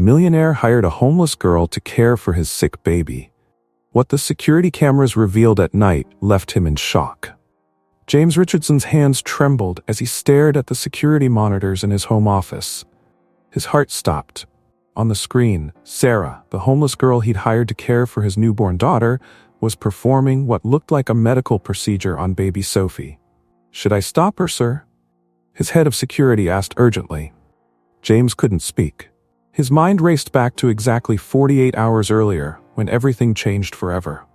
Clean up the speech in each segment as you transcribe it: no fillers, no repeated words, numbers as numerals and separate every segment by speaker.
Speaker 1: Millionaire hired a homeless girl to care for his sick baby. What the security cameras revealed at night left him in shock. James Richardson's hands trembled as he stared at the security monitors in his home office. His heart stopped. On the screen, Sarah, the homeless girl he'd hired to care for his newborn daughter, was performing what looked like a medical procedure on baby Sophie. "Should I stop her, sir?" his head of security asked urgently. James couldn't speak. His mind raced back to exactly 48 hours earlier, when everything changed forever.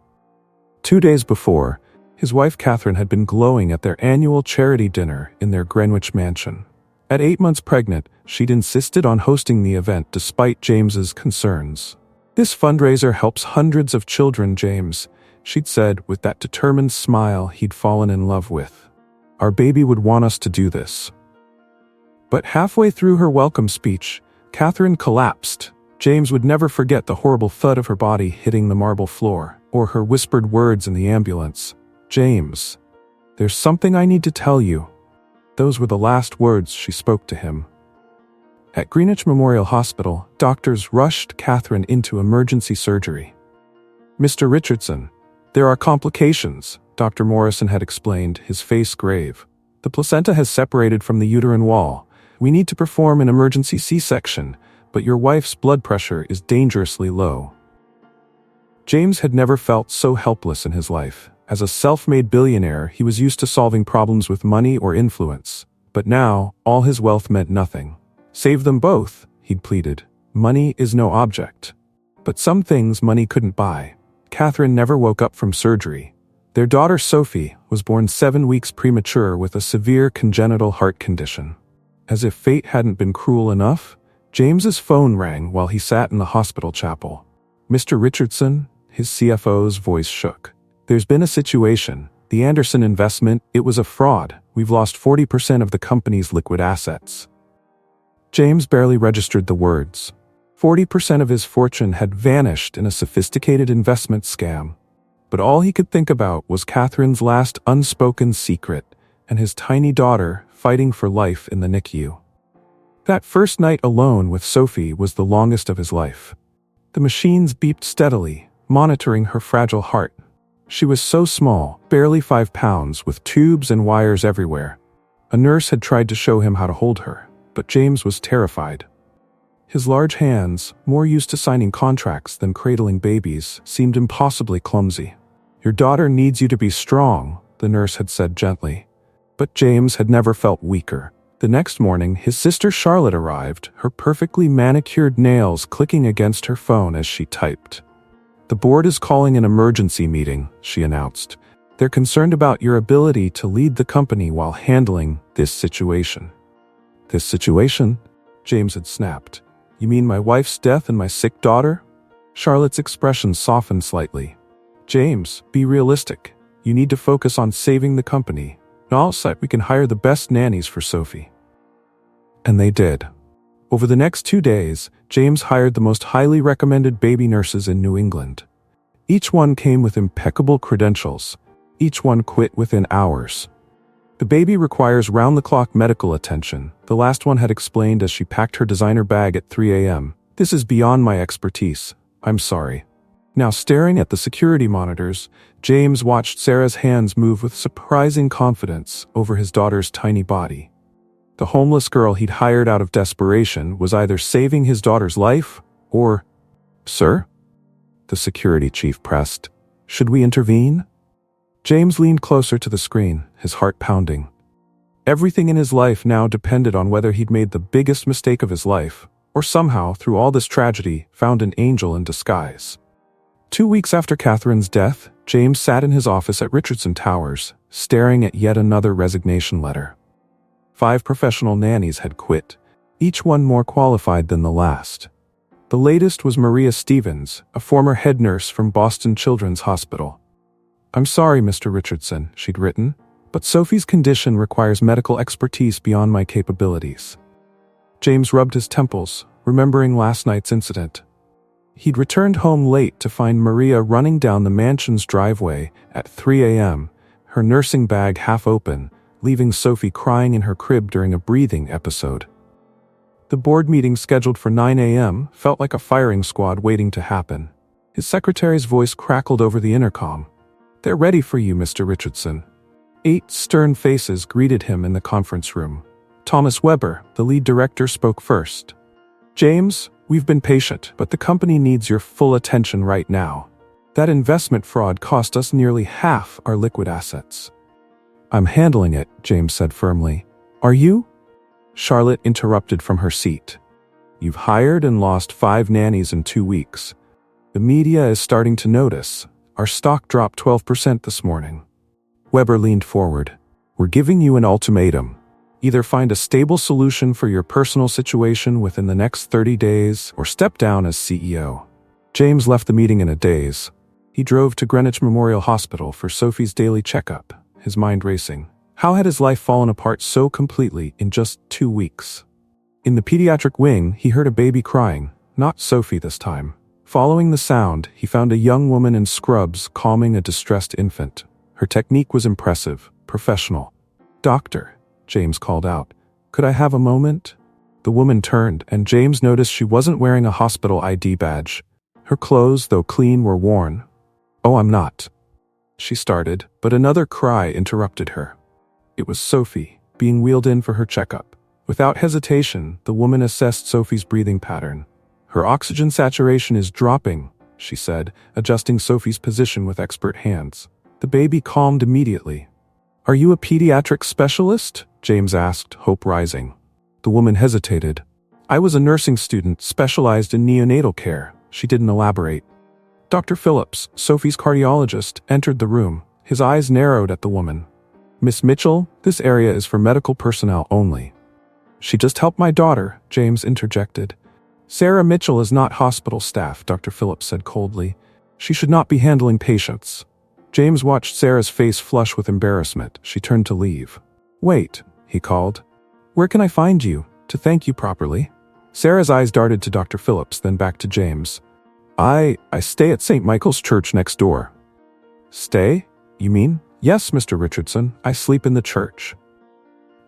Speaker 1: 2 days before, his wife Catherine had been glowing at their annual charity dinner in their Greenwich mansion. At 8 months pregnant, she'd insisted on hosting the event despite James's concerns. "This fundraiser helps hundreds of children, James," she'd said with that determined smile he'd fallen in love with. "Our baby would want us to do this." But halfway through her welcome speech, Catherine collapsed. James would never forget the horrible thud of her body hitting the marble floor, or her whispered words in the ambulance. "James, there's something I need to tell you." Those were the last words she spoke to him. At Greenwich Memorial Hospital, doctors rushed Catherine into emergency surgery. "Mr. Richardson, there are complications," Dr. Morrison had explained, his face grave. "The placenta has separated from the uterine wall. We need to perform an emergency C-section, but your wife's blood pressure is dangerously low." James had never felt so helpless in his life. As a self-made billionaire, he was used to solving problems with money or influence. But now, all his wealth meant nothing. "Save them both," he'd pleaded. "Money is no object." But some things money couldn't buy. Catherine never woke up from surgery. Their daughter Sophie was born 7 weeks premature with a severe congenital heart condition. As if fate hadn't been cruel enough, James's phone rang while he sat in the hospital chapel. "Mr. Richardson," his CFO's voice shook. "There's been a situation. The Anderson investment, it was a fraud. We've lost 40% of the company's liquid assets." James barely registered the words. 40% of his fortune had vanished in a sophisticated investment scam. But all he could think about was Catherine's last unspoken secret and his tiny daughter fighting for life in the NICU. That first night alone with Sophie was the longest of his life. The machines beeped steadily, monitoring her fragile heart. She was so small, barely 5 pounds, with tubes and wires everywhere. A nurse had tried to show him how to hold her, but James was terrified. His large hands, more used to signing contracts than cradling babies, seemed impossibly clumsy. "Your daughter needs you to be strong," the nurse had said gently. But James had never felt weaker. The next morning, his sister Charlotte arrived, her perfectly manicured nails clicking against her phone as she typed. "The board is calling an emergency meeting," she announced. "They're concerned about your ability to lead the company while handling this situation." "This situation?" James had snapped. "You mean my wife's death and my sick daughter?" Charlotte's expression softened slightly. "James, be realistic. You need to focus on saving the company. Also, we can hire the best nannies for Sophie." And they did. Over the next 2 days, James hired the most highly recommended baby nurses in New England. Each one came with impeccable credentials. Each one quit within hours. "The baby requires round-the-clock medical attention," the last one had explained as she packed her designer bag at 3 a.m. "This is beyond my expertise. I'm sorry." Now staring at the security monitors, James watched Sarah's hands move with surprising confidence over his daughter's tiny body. The homeless girl he'd hired out of desperation was either saving his daughter's life or... "Sir?" the security chief pressed. "Should we intervene?" James leaned closer to the screen, his heart pounding. Everything in his life now depended on whether he'd made the biggest mistake of his life, or somehow, through all this tragedy, found an angel in disguise. 2 weeks after Catherine's death, James sat in his office at Richardson Towers, staring at yet another resignation letter. 5 professional nannies had quit, each one more qualified than the last. The latest was Maria Stevens, a former head nurse from Boston Children's Hospital. "I'm sorry, Mr. Richardson," she'd written, "but Sophie's condition requires medical expertise beyond my capabilities." James rubbed his temples, remembering last night's incident. He'd returned home late to find Maria running down the mansion's driveway at 3 a.m., her nursing bag half open, leaving Sophie crying in her crib during a breathing episode. The board meeting scheduled for 9 a.m. felt like a firing squad waiting to happen. His secretary's voice crackled over the intercom. "They're ready for you, Mr. Richardson." 8 stern faces greeted him in the conference room. Thomas Weber, the lead director, spoke first. "James, we've been patient, but the company needs your full attention right now. That investment fraud cost us nearly half our liquid assets." "I'm handling it," James said firmly. "Are you?" Charlotte interrupted from her seat. "You've hired and lost 5 nannies in 2 weeks. The media is starting to notice. Our stock dropped 12% this morning." Weber leaned forward. "We're giving you an ultimatum. Either find a stable solution for your personal situation within the next 30 days or step down as CEO." James left the meeting in a daze. He drove to Greenwich Memorial Hospital for Sophie's daily checkup, his mind racing. How had his life fallen apart so completely in just 2 weeks? In the pediatric wing, he heard a baby crying, not Sophie this time. Following the sound, he found a young woman in scrubs calming a distressed infant. Her technique was impressive, professional. "Doctor," James called out, "could I have a moment?" The woman turned, and James noticed she wasn't wearing a hospital ID badge. Her clothes, though clean, were worn. "Oh, I'm not," she started, but another cry interrupted her. It was Sophie, being wheeled in for her checkup. Without hesitation, the woman assessed Sophie's breathing pattern. "Her oxygen saturation is dropping," she said, adjusting Sophie's position with expert hands. The baby calmed immediately. "Are you a pediatric specialist?" James asked, hope rising. The woman hesitated. "I was a nursing student specialized in neonatal care," she didn't elaborate. Dr. Phillips, Sophie's cardiologist, entered the room. His eyes narrowed at the woman. "Miss Mitchell, this area is for medical personnel only." "She just helped my daughter," James interjected. "Sarah Mitchell is not hospital staff," Dr. Phillips said coldly. "She should not be handling patients." James watched Sarah's face flush with embarrassment. She turned to leave. "Wait," he called. "Where can I find you, to thank you properly?" Sarah's eyes darted to Dr. Phillips, then back to James. I stay at St. Michael's Church next door." "Stay? You mean?" "Yes, Mr. Richardson, I sleep in the church."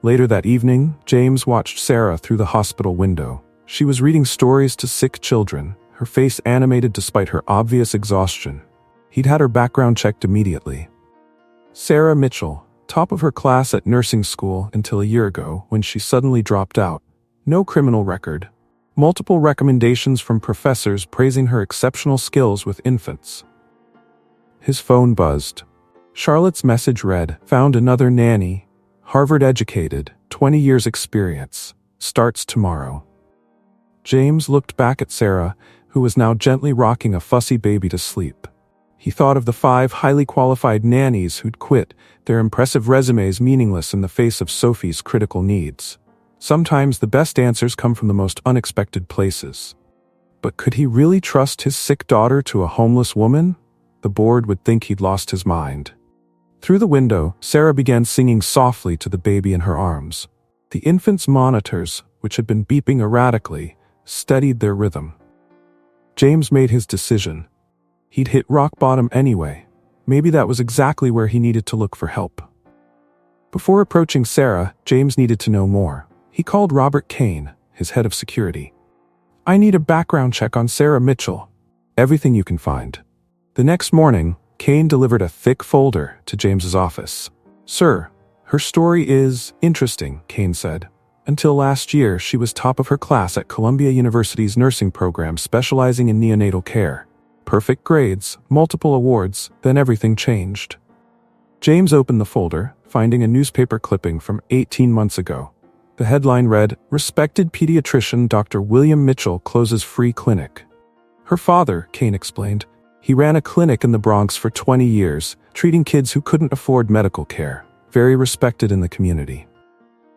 Speaker 1: Later that evening, James watched Sarah through the hospital window. She was reading stories to sick children, her face animated despite her obvious exhaustion. He'd had her background checked immediately. Sarah Mitchell, top of her class at nursing school until a year ago when she suddenly dropped out. No criminal record. Multiple recommendations from professors praising her exceptional skills with infants. His phone buzzed. Charlotte's message read, "Found another nanny. Harvard-educated, 20 years experience. Starts tomorrow." James looked back at Sarah, who was now gently rocking a fussy baby to sleep. He thought of the 5 highly qualified nannies who'd quit, their impressive resumes meaningless in the face of Sophie's critical needs. Sometimes the best answers come from the most unexpected places. But could he really trust his sick daughter to a homeless woman? The board would think he'd lost his mind. Through the window, Sarah began singing softly to the baby in her arms. The infant's monitors, which had been beeping erratically, steadied their rhythm. James made his decision. He'd hit rock bottom anyway. Maybe that was exactly where he needed to look for help. Before approaching Sarah, James needed to know more. He called Robert Kane, his head of security. "I need a background check on Sarah Mitchell. Everything you can find." The next morning, Kane delivered a thick folder to James's office. "Sir, her story is interesting," Kane said. "Until last year, she was top of her class at Columbia University's nursing program specializing in neonatal care. Perfect grades, multiple awards, then everything changed." James opened the folder, finding a newspaper clipping from 18 months ago. The headline read, "Respected pediatrician Dr. William Mitchell closes free clinic." Her father, Kane explained, he ran a clinic in the Bronx for 20 years, treating kids who couldn't afford medical care. Very respected in the community.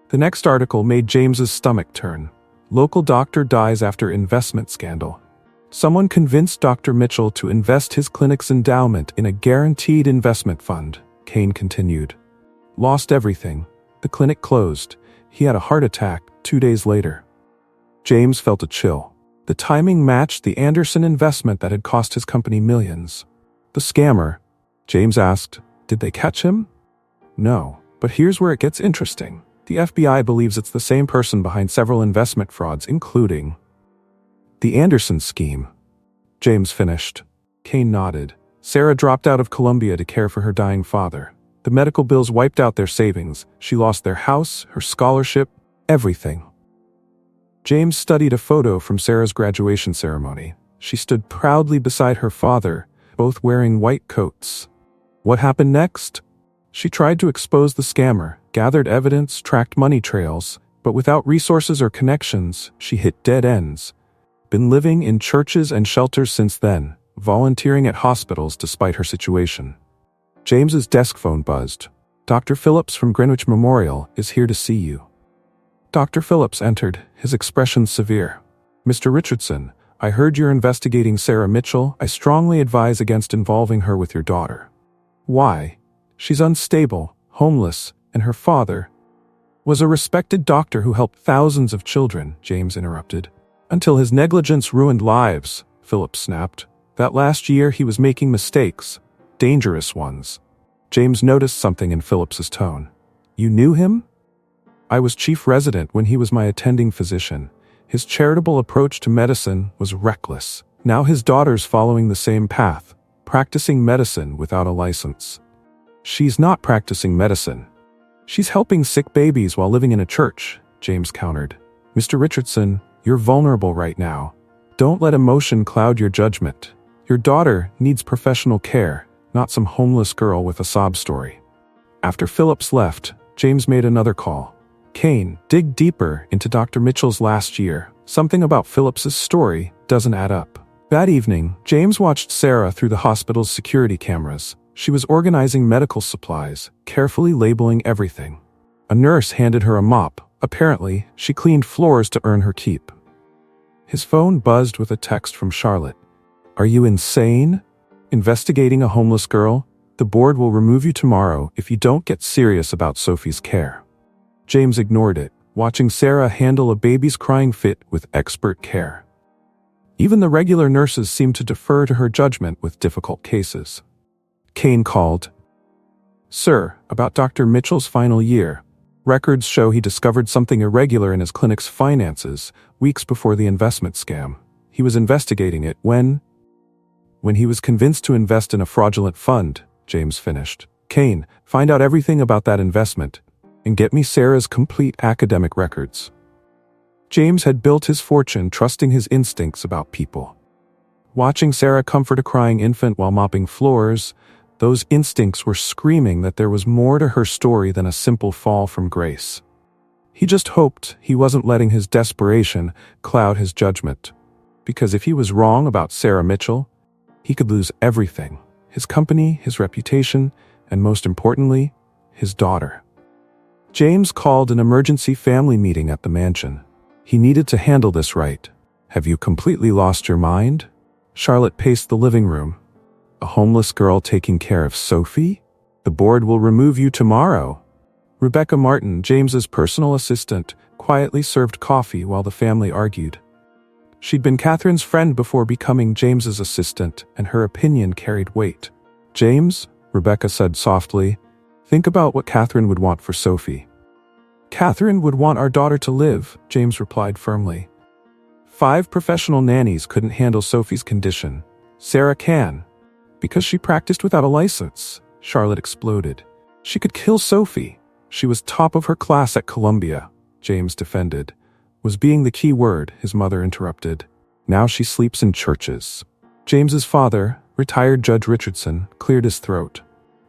Speaker 1: The next article made James's stomach turn. Local doctor dies after investment scandal. Someone convinced Dr. Mitchell to invest his clinic's endowment in a guaranteed investment fund, Kane continued. Lost everything. The clinic closed. He had a heart attack 2 days later. James felt a chill. The timing matched the Anderson investment that had cost his company millions. The scammer, James asked, did they catch him? No, but here's where it gets interesting. The FBI believes it's the same person behind several investment frauds, including the Anderson scheme. James finished. Kane nodded. Sarah dropped out of Columbia to care for her dying father. The medical bills wiped out their savings. She lost their house, her scholarship, everything. James studied a photo from Sarah's graduation ceremony. She stood proudly beside her father, both wearing white coats. What happened next? She tried to expose the scammer, gathered evidence, tracked money trails, but without resources or connections, she hit dead ends. Been living in churches and shelters since then, volunteering at hospitals despite her situation. James's desk phone buzzed. Dr. Phillips from Greenwich Memorial is here to see you. Dr. Phillips entered, his expression severe. Mr. Richardson, I heard you're investigating Sarah Mitchell. I strongly advise against involving her with your daughter. Why? She's unstable, homeless, and her father was a respected doctor who helped thousands of children, James interrupted. Until his negligence ruined lives, Phillips snapped. That last year he was making mistakes, dangerous ones. James noticed something in Phillips's tone. You knew him? I was chief resident when he was my attending physician. His charitable approach to medicine was reckless. Now his daughter's following the same path, practicing medicine without a license. She's not practicing medicine. She's helping sick babies while living in a church, James countered. Mr. Richardson, you're vulnerable right now. Don't let emotion cloud your judgment. Your daughter needs professional care, not some homeless girl with a sob story. After Phillips left, James made another call. Kane, dig deeper into Dr. Mitchell's last year. Something about Phillips's story doesn't add up. That evening, James watched Sarah through the hospital's security cameras. She was organizing medical supplies, carefully labeling everything. A nurse handed her a mop. Apparently, she cleaned floors to earn her keep. His phone buzzed with a text from Charlotte. Are you insane? Investigating a homeless girl? The board will remove you tomorrow if you don't get serious about Sophie's care. James ignored it, watching Sarah handle a baby's crying fit with expert care. Even the regular nurses seemed to defer to her judgment with difficult cases. Kane called. Sir, about Dr. Mitchell's final year. Records show he discovered something irregular in his clinic's finances weeks before the investment scam. He was investigating it when he was convinced to invest in a fraudulent fund, James finished. Kane, find out everything about that investment and get me Sarah's complete academic records. James had built his fortune trusting his instincts about people. Watching Sarah comfort a crying infant while mopping floors, those instincts were screaming that there was more to her story than a simple fall from grace. He just hoped he wasn't letting his desperation cloud his judgment. Because if he was wrong about Sarah Mitchell, he could lose everything: his company, his reputation, and most importantly, his daughter. James called an emergency family meeting at the mansion. He needed to handle this right. Have you completely lost your mind? Charlotte paced the living room. A homeless girl taking care of Sophie? The board will remove you tomorrow. Rebecca Martin, James's personal assistant, quietly served coffee while the family argued. She'd been Catherine's friend before becoming James's assistant, and her opinion carried weight. James, Rebecca said softly, think about what Catherine would want for Sophie. Catherine would want our daughter to live, James replied firmly. 5 professional nannies couldn't handle Sophie's condition. Sarah can. Because she practiced without a license, Charlotte exploded. She could kill Sophie. She was top of her class at Columbia, James defended. Was being the key word, his mother interrupted. Now she sleeps in churches. James's father, retired Judge Richardson, cleared his throat.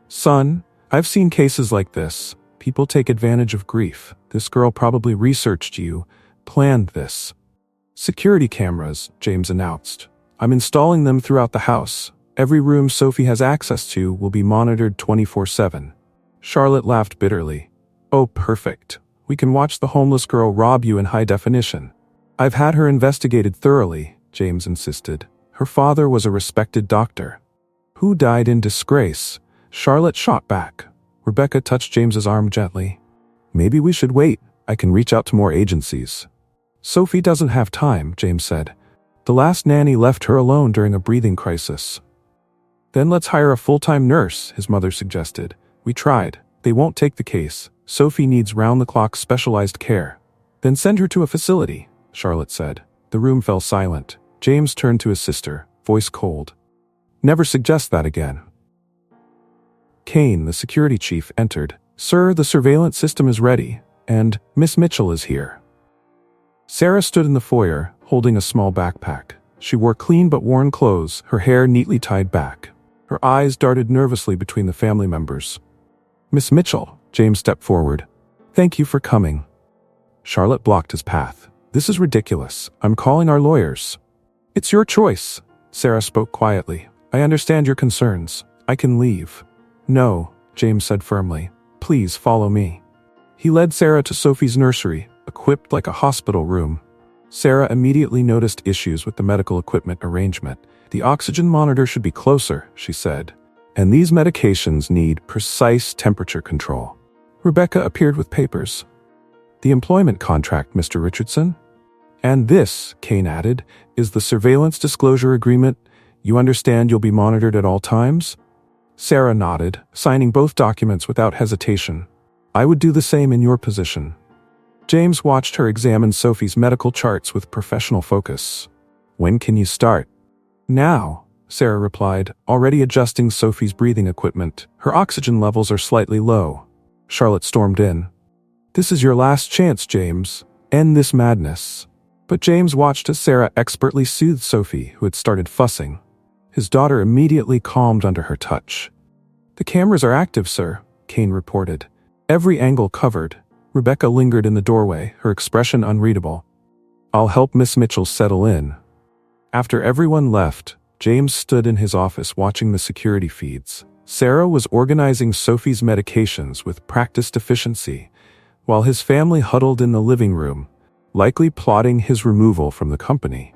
Speaker 1: Son, I've seen cases like this. People take advantage of grief. This girl probably researched you, planned this. Security cameras, James announced. I'm installing them throughout the house. Every room Sophie has access to will be monitored 24/7. Charlotte laughed bitterly. Oh, perfect. We can watch the homeless girl rob you in high definition. I've had her investigated thoroughly, James insisted. Her father was a respected doctor. Who died in disgrace? Charlotte shot back. Rebecca touched James's arm gently. Maybe we should wait. I can reach out to more agencies. Sophie doesn't have time, James said. The last nanny left her alone during a breathing crisis. Then let's hire a full-time nurse, his mother suggested. We tried. They won't take the case. Sophie needs round-the-clock specialized care. Then send her to a facility, Charlotte said. The room fell silent. James turned to his sister, voice cold. Never suggest that again. Kane, the security chief, entered. Sir, the surveillance system is ready, and Miss Mitchell is here. Sarah stood in the foyer, holding a small backpack. She wore clean but worn clothes, her hair neatly tied back. Her eyes darted nervously between the family members. Miss Mitchell, James stepped forward. Thank you for coming. Charlotte blocked his path. This is ridiculous. I'm calling our lawyers. It's your choice, Sarah spoke quietly. I understand your concerns. I can leave. No, James said firmly. Please follow me. He led Sarah to Sophie's nursery, equipped like a hospital room. Sarah immediately noticed issues with the medical equipment arrangement. The oxygen monitor should be closer, she said. And these medications need precise temperature control. Rebecca appeared with papers. The employment contract, Mr. Richardson. And this, Kane added, is the surveillance disclosure agreement. You understand you'll be monitored at all times? Sarah nodded, signing both documents without hesitation. I would do the same in your position. James watched her examine Sophie's medical charts with professional focus. When can you start? Now, Sarah replied, already adjusting Sophie's breathing equipment. Her oxygen levels are slightly low. Charlotte stormed in. This is your last chance, James. End this madness. But James watched as Sarah expertly soothed Sophie, who had started fussing. His daughter immediately calmed under her touch. The cameras are active, sir, Kane reported. Every angle covered. Rebecca lingered in the doorway, her expression unreadable. I'll help Miss Mitchell settle in. After everyone left, James stood in his office watching the security feeds. Sarah was organizing Sophie's medications with practiced efficiency, while his family huddled in the living room, likely plotting his removal from the company.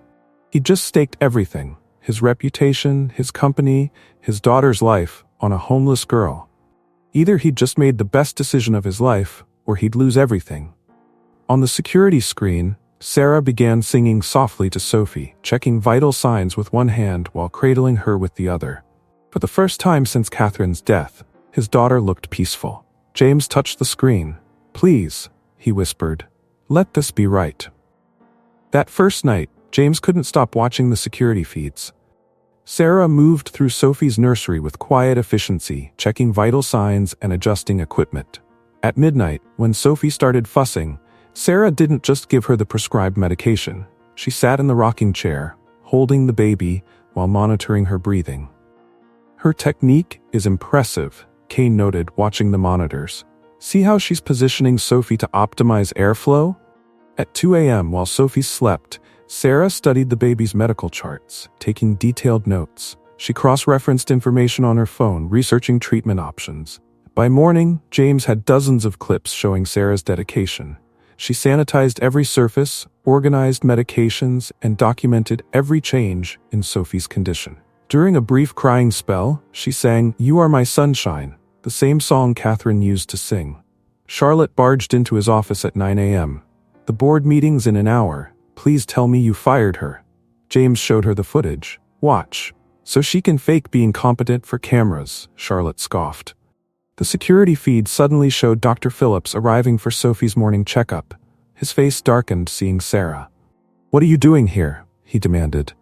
Speaker 1: He just staked everything, his reputation, his company, his daughter's life, on a homeless girl. Either he'd just made the best decision of his life, or he'd lose everything. On the security screen, Sarah began singing softly to Sophie, checking vital signs with one hand while cradling her with the other. For the first time since Catherine's death, his daughter looked peaceful. James touched the screen. Please, he whispered, let this be right. That first night, James couldn't stop watching the security feeds. Sarah moved through Sophie's nursery with quiet efficiency, checking vital signs and adjusting equipment. At midnight, when Sophie started fussing, Sarah didn't just give her the prescribed medication. She sat in the rocking chair, holding the baby while monitoring her breathing. Her technique is impressive, Kane noted, watching the monitors. See how she's positioning Sophie to optimize airflow? At 2 a.m., while Sophie slept, Sarah studied the baby's medical charts, taking detailed notes. She cross-referenced information on her phone, researching treatment options. By morning, James had dozens of clips showing Sarah's dedication. She sanitized every surface, organized medications, and documented every change in Sophie's condition. During a brief crying spell, she sang, "You Are My Sunshine," the same song Catherine used to sing. Charlotte barged into his office at 9 a.m. The board meeting's in an hour. Please tell me you fired her. James showed her the footage. Watch. So she can fake being competent for cameras, Charlotte scoffed. The security feed suddenly showed Dr. Phillips arriving for Sophie's morning checkup. His face darkened seeing Sarah. What are you doing here? He demanded.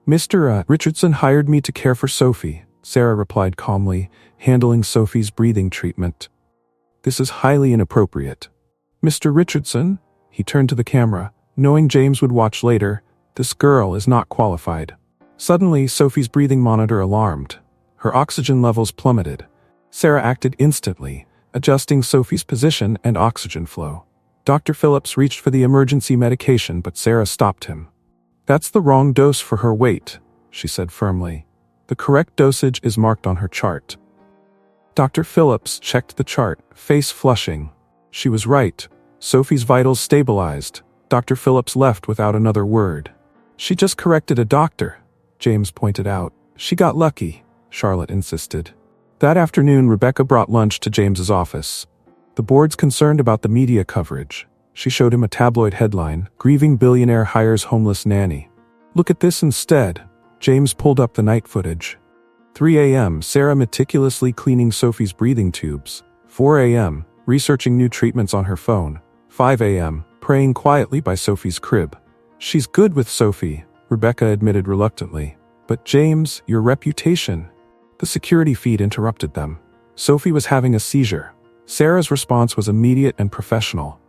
Speaker 1: Mr. Richardson hired me to care for Sophie, Sarah replied calmly, handling Sophie's breathing treatment. This is highly inappropriate. Mr. Richardson? He turned to the camera, knowing James would watch later. This girl is not qualified. Suddenly, Sophie's breathing monitor alarmed. Her oxygen levels plummeted. Sarah acted instantly, adjusting Sophie's position and oxygen flow. Dr. Phillips reached for the emergency medication, but Sarah stopped him. That's the wrong dose for her weight, she said firmly. The correct dosage is marked on her chart. Dr. Phillips checked the chart, face flushing. She was right. Sophie's vitals stabilized. Dr. Phillips left without another word. She just corrected a doctor, James pointed out. She got lucky, Charlotte insisted. That afternoon, Rebecca brought lunch to James's office. The board's concerned about the media coverage. She showed him a tabloid headline, "Grieving Billionaire Hires Homeless Nanny." Look at this instead. James pulled up the night footage. 3 a.m., Sarah meticulously cleaning Sophie's breathing tubes. 4 a.m., researching new treatments on her phone. 5 a.m., praying quietly by Sophie's crib. She's good with Sophie, Rebecca admitted reluctantly. But James, your reputation. The security feed interrupted them. Sophie was having a seizure. Sarah's response was immediate and professional.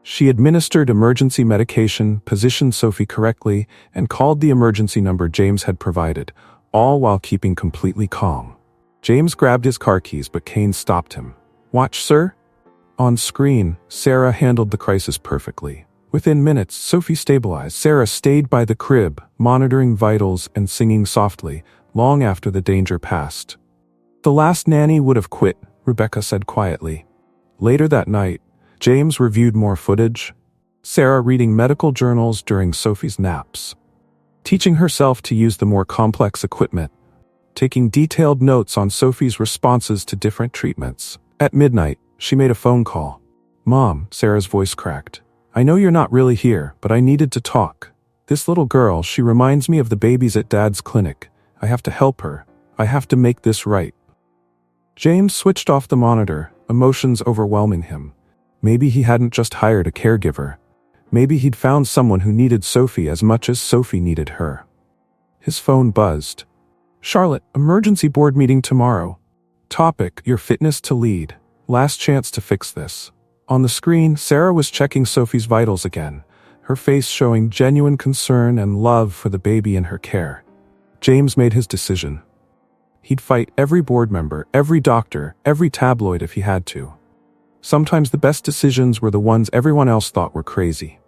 Speaker 1: She administered emergency medication, positioned Sophie correctly, and called the emergency number James had provided, all while keeping completely calm. James grabbed his car keys, but Kane stopped him. "Watch, sir?" On screen, Sarah handled the crisis perfectly. Within minutes, Sophie stabilized. Sarah stayed by the crib, monitoring vitals and singing softly, long after the danger passed. "The last nanny would have quit," Rebecca said quietly. Later that night, James reviewed more footage. Sarah reading medical journals during Sophie's naps. Teaching herself to use the more complex equipment. Taking detailed notes on Sophie's responses to different treatments. At midnight, she made a phone call. "Mom," Sarah's voice cracked. "I know you're not really here, but I needed to talk. This little girl, she reminds me of the babies at Dad's clinic. I have to help her. I have to make this right." James switched off the monitor, emotions overwhelming him. Maybe he hadn't just hired a caregiver. Maybe he'd found someone who needed Sophie as much as Sophie needed her. His phone buzzed. "Charlotte, emergency board meeting tomorrow. Topic, your fitness to lead. Last chance to fix this." On the screen, Sarah was checking Sophie's vitals again, her face showing genuine concern and love for the baby in her care. James made his decision. He'd fight every board member, every doctor, every tabloid if he had to. Sometimes the best decisions were the ones everyone else thought were crazy.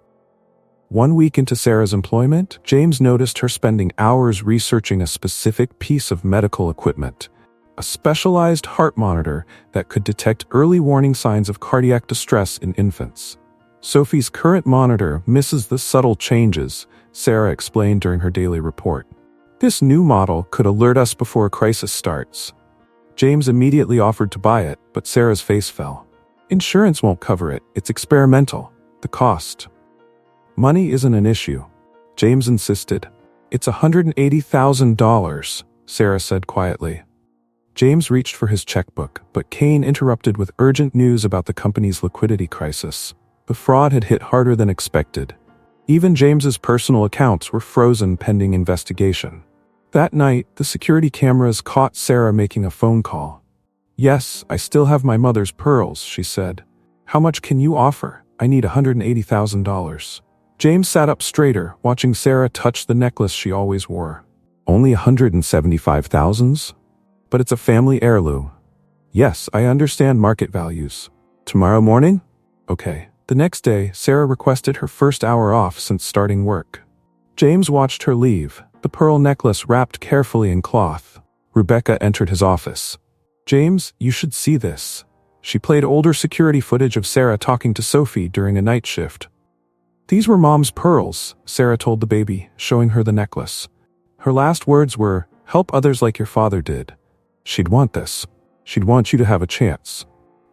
Speaker 1: 1 week into Sarah's employment, James noticed her spending hours researching a specific piece of medical equipment, a specialized heart monitor that could detect early warning signs of cardiac distress in infants. Sophie's current monitor misses the subtle changes, Sarah explained during her daily report. This new model could alert us before a crisis starts. James immediately offered to buy it, but Sarah's face fell. "Insurance won't cover it. It's experimental. The cost." "Money isn't an issue," James insisted. "It's $180,000, Sarah said quietly. James reached for his checkbook, but Kane interrupted with urgent news about the company's liquidity crisis. The fraud had hit harder than expected. Even James's personal accounts were frozen pending investigation. That night, the security cameras caught Sarah making a phone call. "Yes, I still have my mother's pearls," she said. "How much can you offer? I need $180,000. James sat up straighter, watching Sarah touch the necklace she always wore. "Only $175,000? But it's a family heirloom." "Yes, I understand market values. Tomorrow morning?" "Okay." The next day, Sarah requested her first hour off since starting work. James watched her leave, the pearl necklace wrapped carefully in cloth. Rebecca entered his office. "James, you should see this." She played older security footage of Sarah talking to Sophie during a night shift. "These were Mom's pearls," Sarah told the baby, showing her the necklace. Her last words were, "Help others like your father did." She'd want this. She'd want you to have a chance.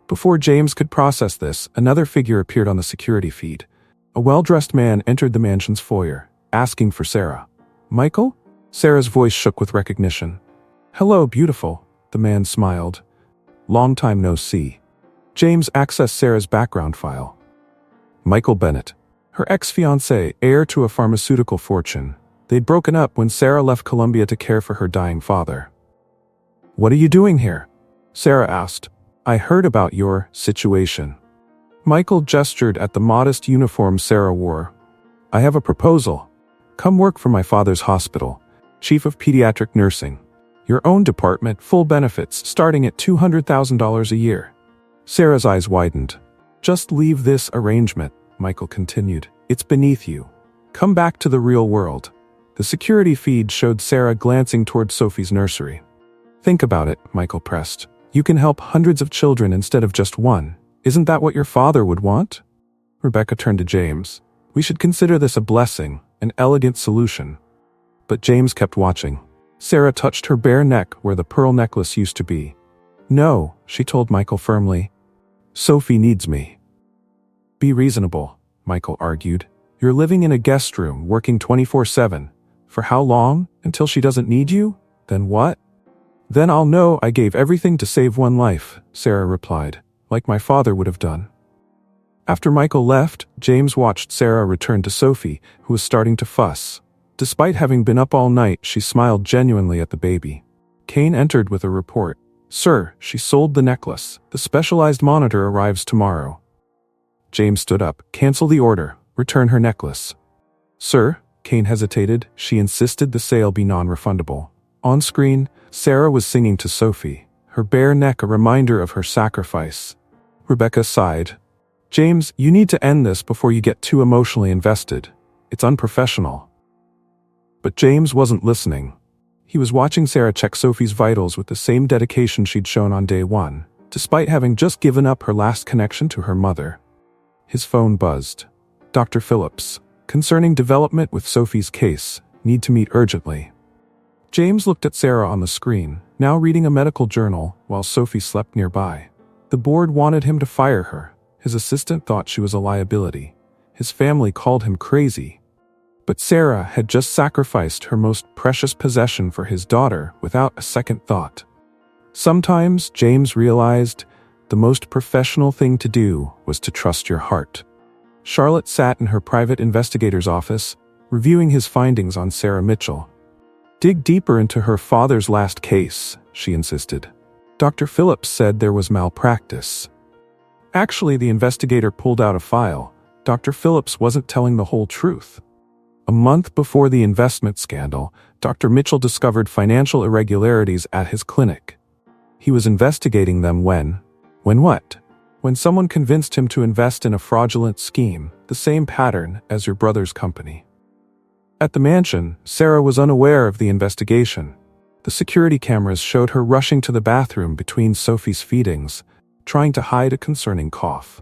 Speaker 1: Before James could process this, another figure appeared on the security feed. A well-dressed man entered the mansion's foyer, asking for Sarah. "Michael?" Sarah's voice shook with recognition. "Hello, beautiful," the man smiled. "Long time no see." James accessed Sarah's background file. Michael Bennett, her ex-fiancé, heir to a pharmaceutical fortune. They'd broken up when Sarah left Colombia to care for her dying father. "What are you doing here?" Sarah asked. "I heard about your situation." Michael gestured at the modest uniform Sarah wore. "I have a proposal. Come work for my father's hospital, chief of pediatric nursing. Your own department, full benefits, starting at $200,000 a year." Sarah's eyes widened. "Just leave this arrangement," Michael continued. "It's beneath you. Come back to the real world." The security feed showed Sarah glancing toward Sophie's nursery. "Think about it," Michael pressed. "You can help hundreds of children instead of just one. Isn't that what your father would want?" Rebecca turned to James. "We should consider this a blessing, an elegant solution." But James kept watching. Sarah touched her bare neck where the pearl necklace used to be. "No," she told Michael firmly. "Sophie needs me." "Be reasonable," Michael argued. "You're living in a guest room, working 24/7. For how long? Until she doesn't need you? Then what?" "Then I'll know I gave everything to save one life," Sarah replied. like my father would have done. After Michael left, James watched Sarah return to Sophie, who was starting to fuss. Despite having been up all night, she smiled genuinely at the baby. Kane entered with a report. Sir, she sold the necklace. The specialized monitor arrives tomorrow. James stood up. Cancel the order. Return her necklace. Sir, Kane hesitated. She insisted the sale be non-refundable. On screen, Sarah was singing to Sophie, her bare neck a reminder of her sacrifice. Rebecca sighed. James, you need to end this before you get too emotionally invested. It's unprofessional. But James wasn't listening. He was watching Sarah check Sophie's vitals with the same dedication she'd shown on day one, despite having just given up her last connection to her mother. His phone buzzed. Dr. Phillips, concerning development with Sophie's case, need to meet urgently. James looked at Sarah on the screen, now reading a medical journal, while Sophie slept nearby. The board wanted him to fire her. His assistant thought she was a liability. His family called him crazy. But Sarah had just sacrificed her most precious possession for his daughter without a second thought. Sometimes, James realized, the most professional thing to do was to trust your heart. Charlotte sat in her private investigator's office, reviewing his findings on Sarah Mitchell. Dig deeper into her father's last case, she insisted. Dr. Phillips said there was malpractice. Actually, the investigator pulled out a file. Dr. Phillips wasn't telling the whole truth. A month before the investment scandal, Dr. Mitchell discovered financial irregularities at his clinic. He was investigating them when what? When someone convinced him to invest in a fraudulent scheme, the same pattern as your brother's company. At the mansion, Sarah was unaware of the investigation. The security cameras showed her rushing to the bathroom between Sophie's feedings, trying to hide a concerning cough.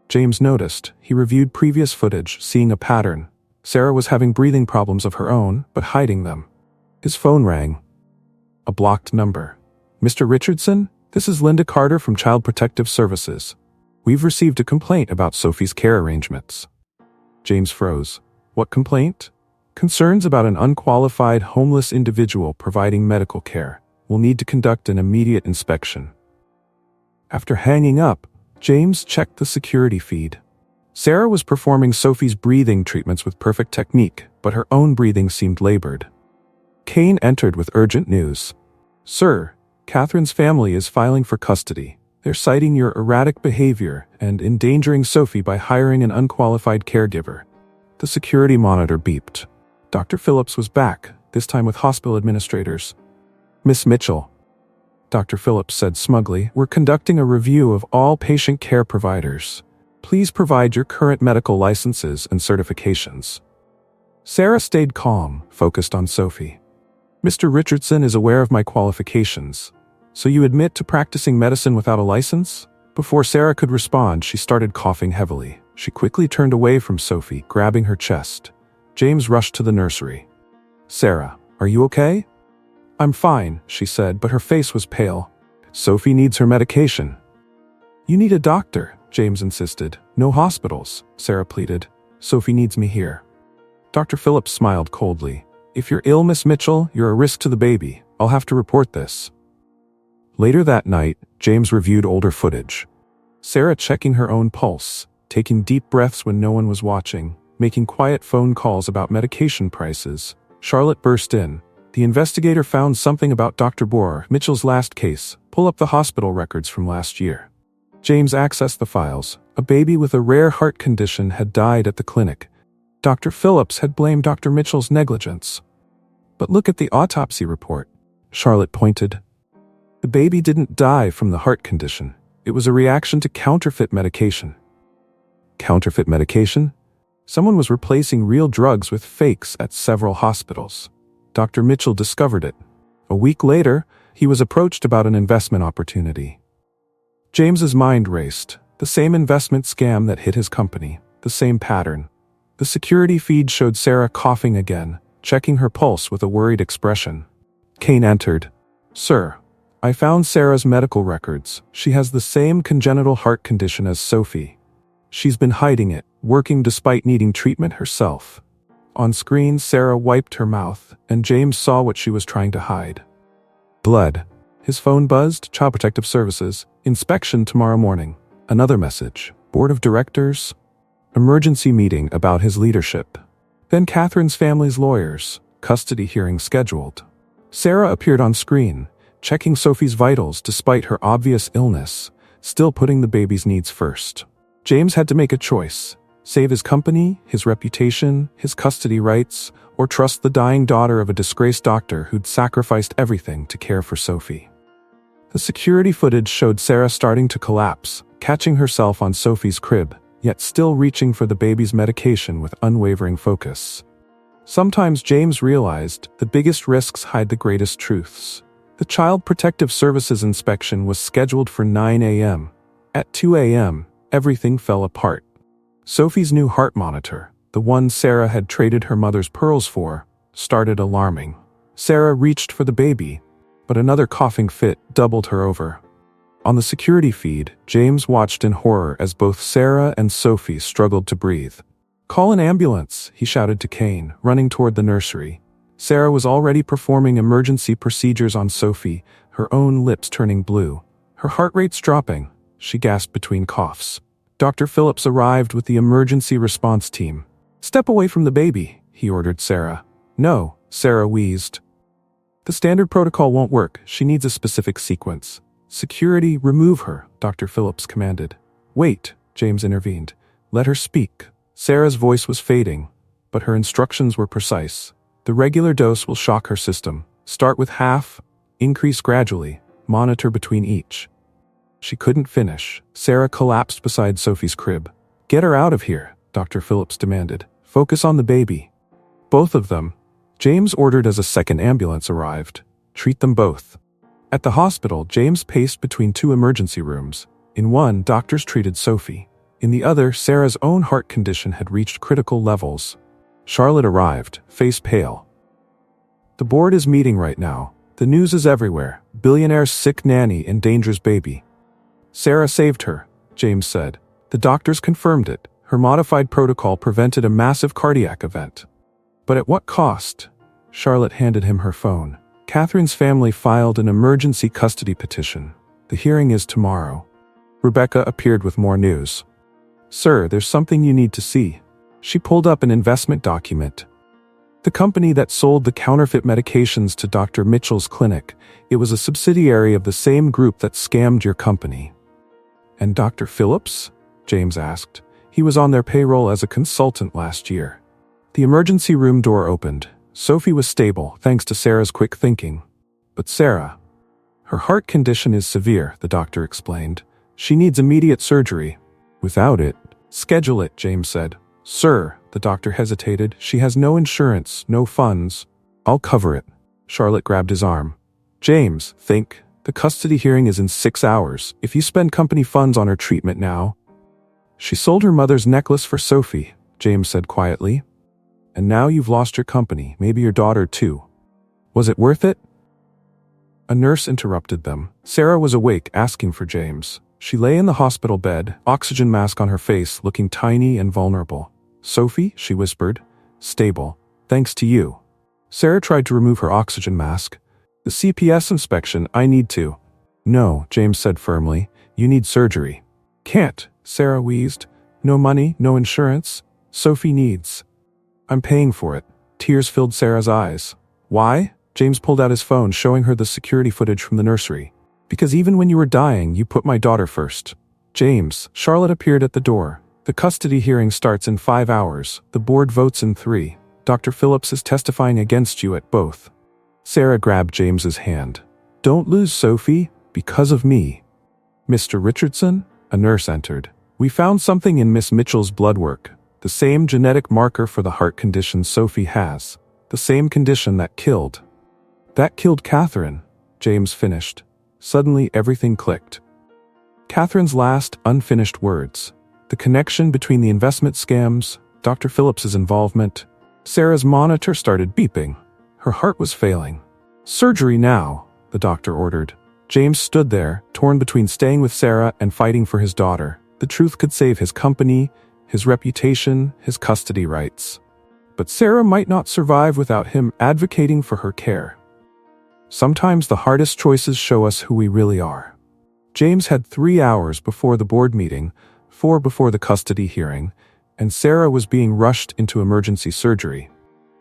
Speaker 1: James noticed. He reviewed previous footage, seeing a pattern. Sarah was having breathing problems of her own, but hiding them. His phone rang. A blocked number. Mr. Richardson, this is Linda Carter from Child Protective Services. We've received a complaint about Sophie's care arrangements. James froze. What complaint? Concerns about an unqualified homeless individual providing medical care. We'll need to conduct an immediate inspection. After hanging up, James checked the security feed. Sarah was performing Sophie's breathing treatments with perfect technique, but her own breathing seemed labored. Kane entered with urgent news. Sir, Catherine's family is filing for custody. They're citing your erratic behavior and endangering Sophie by hiring an unqualified caregiver. The security monitor beeped. Dr. Phillips was back, this time with hospital administrators. Miss Mitchell, Dr. Phillips said smugly, we're conducting a review of all patient care providers. Please provide your current medical licenses and certifications. Sarah stayed calm, focused on Sophie. Mr. Richardson is aware of my qualifications. So you admit to practicing medicine without a license? Before Sarah could respond, she started coughing heavily. She quickly turned away from Sophie, grabbing her chest. James rushed to the nursery. Sarah, are you okay? I'm fine, she said, but her face was pale. Sophie needs her medication. You need a doctor, James insisted. No hospitals, Sarah pleaded. Sophie needs me here. Dr. Phillips smiled coldly. If you're ill, Miss Mitchell, you're a risk to the baby. I'll have to report this. Later that night, James reviewed older footage. Sarah checking her own pulse, taking deep breaths when no one was watching, making quiet phone calls about medication prices. Charlotte burst in. The investigator found something about Dr. Bohr, Mitchell's last case. Pull up the hospital records from last year. James accessed the files. A baby with a rare heart condition had died at the clinic. Dr. Phillips had blamed Dr. Mitchell's negligence. But look at the autopsy report. Charlotte pointed. The baby didn't die from the heart condition. It was a reaction to counterfeit medication. Counterfeit medication? Someone was replacing real drugs with fakes at several hospitals. Dr. Mitchell discovered it. A week later, he was approached about an investment opportunity. James's mind raced. The same investment scam that hit his company. The same pattern. The security feed showed Sarah coughing again, checking her pulse with a worried expression. Kane entered. Sir, I found Sarah's medical records. She has the same congenital heart condition as Sophie. She's been hiding it, working despite needing treatment herself. On screen, Sarah wiped her mouth, and James saw what she was trying to hide. Blood. His phone buzzed. Child Protective Services. Inspection tomorrow morning. Another message. Board of Directors. Emergency meeting about his leadership. Then Catherine's family's lawyers. Custody hearing scheduled. Sarah appeared on screen, checking Sophie's vitals despite her obvious illness, still putting the baby's needs first. James had to make a choice. Save his company, his reputation, his custody rights, or trust the dying daughter of a disgraced doctor who'd sacrificed everything to care for Sophie. The security footage showed Sarah starting to collapse, catching herself on Sophie's crib, yet still reaching for the baby's medication with unwavering focus. Sometimes James realized the biggest risks hide the greatest truths. The Child Protective Services inspection was scheduled for 9 a.m. At 2 a.m., everything fell apart. Sophie's new heart monitor, the one Sarah had traded her mother's pearls for, started alarming. Sarah reached for the baby, but another coughing fit doubled her over. On the security feed, James watched in horror as both Sarah and Sophie struggled to breathe. "Call an ambulance," he shouted to Kane, running toward the nursery. Sarah was already performing emergency procedures on Sophie, her own lips turning blue. Her heart rate's dropping, she gasped between coughs. Dr. Phillips arrived with the emergency response team. "Step away from the baby," he ordered Sarah. "No," Sarah wheezed. "The standard protocol won't work. She needs a specific sequence." "Security, remove her," Dr. Phillips commanded. "Wait," James intervened. "Let her speak." Sarah's voice was fading, but her instructions were precise. "The regular dose will shock her system. Start with half, increase gradually, monitor between each." She couldn't finish. Sarah collapsed beside Sophie's crib. "Get her out of here," Dr. Phillips demanded. "Focus on the baby." "Both of them," James ordered as a second ambulance arrived. "Treat them both." At the hospital, James paced between two emergency rooms. In one, doctors treated Sophie. In the other, Sarah's own heart condition had reached critical levels. Charlotte arrived, face pale. "The board is meeting right now. The news is everywhere. Billionaire's sick nanny endangers baby." "Sarah saved her," James said. "The doctors confirmed it. Her modified protocol prevented a massive cardiac event." "But at what cost?" Charlotte handed him her phone. "Catherine's family filed an emergency custody petition. The hearing is tomorrow." Rebecca appeared with more news. "Sir, there's something you need to see." She pulled up an investment document. "The company that sold the counterfeit medications to Dr. Mitchell's clinic, it was a subsidiary of the same group that scammed your company." "And Dr. Phillips?" James asked. "He was on their payroll as a consultant last year." The emergency room door opened. Sophie was stable, thanks to Sarah's quick thinking. "But Sarah, her heart condition is severe," the doctor explained. "She needs immediate surgery." "Without it, schedule it," James said. "Sir," the doctor hesitated, "she has no insurance, no funds." "I'll cover it." Charlotte grabbed his arm. "James, think. The custody hearing is in 6 hours. If you spend company funds on her treatment now—" "She sold her mother's necklace for Sophie," James said quietly. "And now you've lost your company, maybe your daughter too. Was it worth it?" A nurse interrupted them. Sarah was awake, asking for James. She lay in the hospital bed, oxygen mask on her face, looking tiny and vulnerable. "Sophie," she whispered. "Stable. Thanks to you." Sarah tried to remove her oxygen mask. "The CPS inspection, I need to." "No," James said firmly. "You need surgery." "Can't," Sarah wheezed. "No money, no insurance. Sophie needs." "I'm paying for it." Tears filled Sarah's eyes. "Why?" James pulled out his phone, showing her the security footage from the nursery. "Because even when you were dying, you put my daughter first." "James," Charlotte appeared at the door. "The custody hearing starts in 5 hours. The board votes in 3. Dr. Phillips is testifying against you at both." Sarah grabbed James's hand. "Don't lose Sophie, because of me." "Mr. Richardson?" A nurse entered. "We found something in Miss Mitchell's blood work. The same genetic marker for the heart condition Sophie has. The same condition that killed." "That killed Catherine," James finished. Suddenly everything clicked. Catherine's last, unfinished words. The connection between the investment scams, Dr. Phillips's involvement. Sarah's monitor started beeping. Her heart was failing. "Surgery now," the doctor ordered. James stood there, torn between staying with Sarah and fighting for his daughter. The truth could save his company, his reputation, his custody rights. But Sarah might not survive without him advocating for her care. Sometimes the hardest choices show us who we really are. James had 3 hours before the board meeting, 4 before the custody hearing, and Sarah was being rushed into emergency surgery.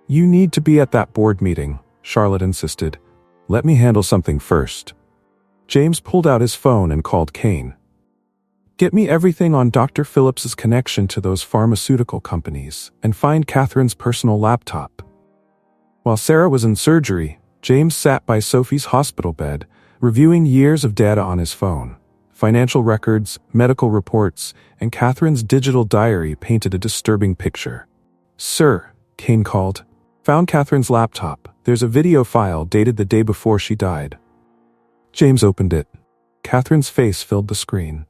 Speaker 1: "You need to be at that board meeting," Charlotte insisted. "Let me handle something first." James pulled out his phone and called Kane. "Get me everything on Dr. Phillips's connection to those pharmaceutical companies, and find Catherine's personal laptop." While Sarah was in surgery, James sat by Sophie's hospital bed, reviewing years of data on his phone. Financial records, medical reports, and Catherine's digital diary painted a disturbing picture. "Sir," Kane called. "Found Catherine's laptop. There's a video file dated the day before she died." James opened it. Catherine's face filled the screen.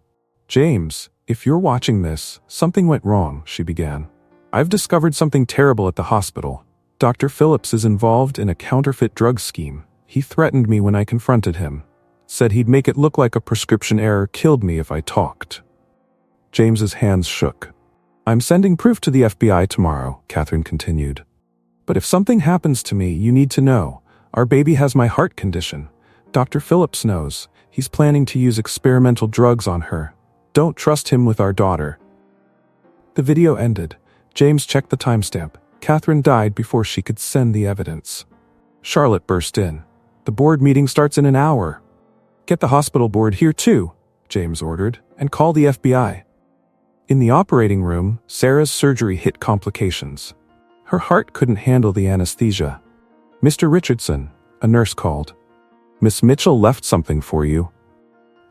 Speaker 1: "James, if you're watching this, something went wrong," she began. "I've discovered something terrible at the hospital. Dr. Phillips is involved in a counterfeit drug scheme. He threatened me when I confronted him. Said he'd make it look like a prescription error killed me if I talked." James's hands shook. "I'm sending proof to the FBI tomorrow," Catherine continued. "But if something happens to me, you need to know. Our baby has my heart condition. Dr. Phillips knows. He's planning to use experimental drugs on her. Don't trust him with our daughter." The video ended. James checked the timestamp. Catherine died before she could send the evidence. Charlotte burst in. "The board meeting starts in an hour." "Get the hospital board here too," James ordered, "and call the FBI." In the operating room, Sarah's surgery hit complications. Her heart couldn't handle the anesthesia. "Mr. Richardson," a nurse called. "Miss Mitchell left something for you."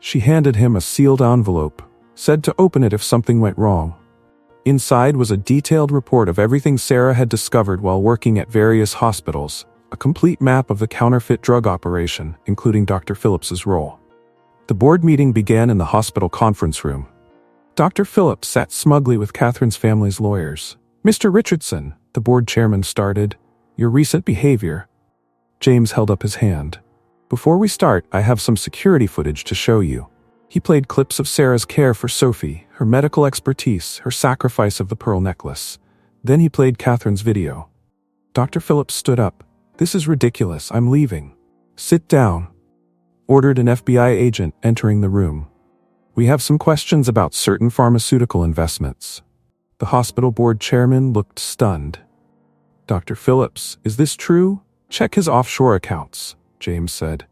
Speaker 1: She handed him a sealed envelope, said to open it if something went wrong. Inside was a detailed report of everything Sarah had discovered while working at various hospitals, a complete map of the counterfeit drug operation, including Dr. Phillips's role. The board meeting began in the hospital conference room. Dr. Phillips sat smugly with Catherine's family's lawyers. "Mr. Richardson," the board chairman started, "your recent behavior." James held up his hand. "Before we start, I have some security footage to show you." He played clips of Sarah's care for Sophie, her medical expertise, her sacrifice of the pearl necklace. Then he played Catherine's video. Dr. Phillips stood up. "This is ridiculous. I'm leaving." "Sit down," ordered an FBI agent entering the room. "We have some questions about certain pharmaceutical investments." The hospital board chairman looked stunned. "Dr. Phillips, is this true? Check his offshore accounts," James said.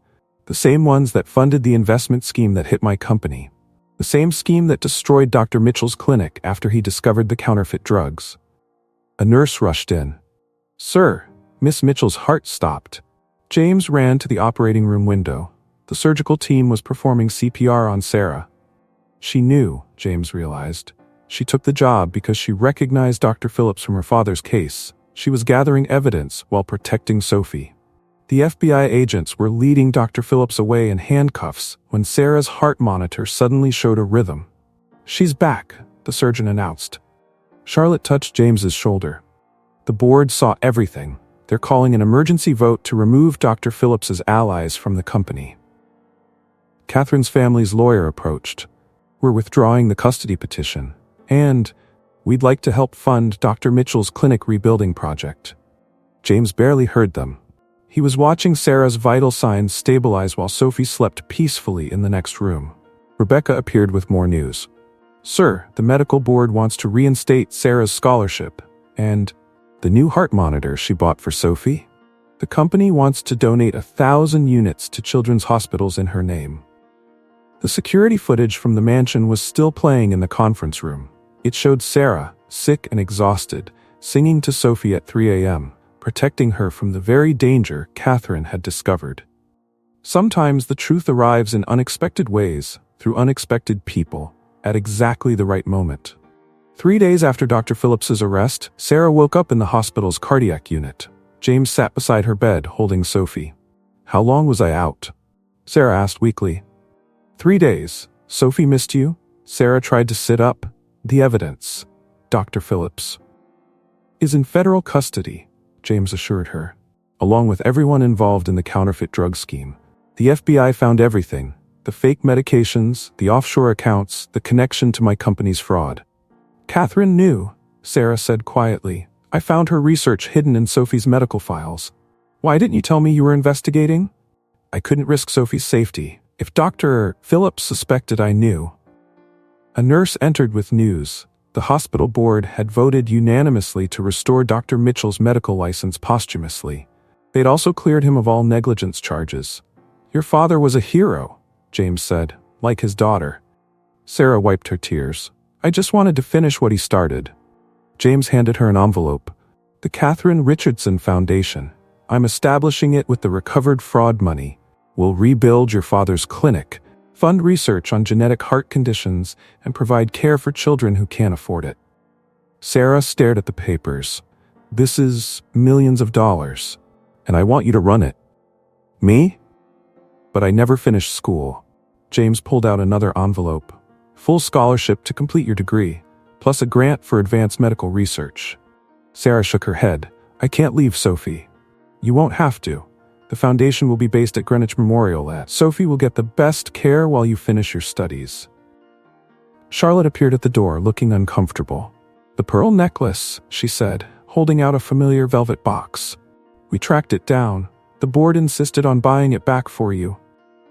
Speaker 1: "The same ones that funded the investment scheme that hit my company. The same scheme that destroyed Dr. Mitchell's clinic after he discovered the counterfeit drugs." A nurse rushed in. "Sir," Miss Mitchell's heart stopped. James ran to the operating room window. The surgical team was performing CPR on Sarah. She knew, James realized. She took the job because she recognized Dr. Phillips from her father's case. She was gathering evidence while protecting Sophie. The FBI agents were leading Dr. Phillips away in handcuffs when Sarah's heart monitor suddenly showed a rhythm. "She's back," the surgeon announced. Charlotte touched James's shoulder. The board saw everything. They're calling an emergency vote to remove Dr. Phillips's allies from the company. Catherine's family's lawyer approached. "We're withdrawing the custody petition, and we'd like to help fund Dr. Mitchell's clinic rebuilding project." James barely heard them. He was watching Sarah's vital signs stabilize while Sophie slept peacefully in the next room. Rebecca appeared with more news. "Sir, the medical board wants to reinstate Sarah's scholarship, and the new heart monitor she bought for Sophie? The company wants to donate 1,000 units to children's hospitals in her name." The security footage from the mansion was still playing in the conference room. It showed Sarah, sick and exhausted, singing to Sophie at 3 a.m., protecting her from the very danger Catherine had discovered. Sometimes the truth arrives in unexpected ways, through unexpected people, at exactly the right moment. 3 days after Dr. Phillips's arrest, Sarah woke up in the hospital's cardiac unit. James sat beside her bed, holding Sophie. "How long was I out?" Sarah asked weakly. 3 days. Sophie missed you?" Sarah tried to sit up. "The evidence, Dr. Phillips, is in federal custody," James assured her, "along with everyone involved in the counterfeit drug scheme. The FBI found everything: the fake medications, the offshore accounts, the connection to my company's fraud." "Catherine knew," Sarah said quietly. "I found her research hidden in Sophie's medical files." "Why didn't you tell me you were investigating?" I couldn't risk Sophie's safety. If Dr. Phillips suspected I knew. A nurse entered with news. The hospital board had voted unanimously to restore Dr. Mitchell's medical license posthumously. They'd also cleared him of all negligence charges. Your father was a hero, James said, like his daughter. Sarah wiped her tears. I just wanted to finish what he started. James handed her an envelope. The Catherine Richardson Foundation. I'm establishing it with the recovered fraud money. We'll rebuild your father's clinic, fund research on genetic heart conditions, and provide care for children who can't afford it. Sarah stared at the papers. This is millions of dollars, and I want you to run it. Me? But I never finished school. James pulled out another envelope. Full scholarship to complete your degree, plus a grant for advanced medical research. Sarah shook her head. I can't leave Sophie. You won't have to. The foundation will be based at Greenwich Memorial. Sophie will get the best care while you finish your studies. Charlotte appeared at the door, looking uncomfortable. The pearl necklace, she said, holding out a familiar velvet box. We tracked it down. The board insisted on buying it back for you.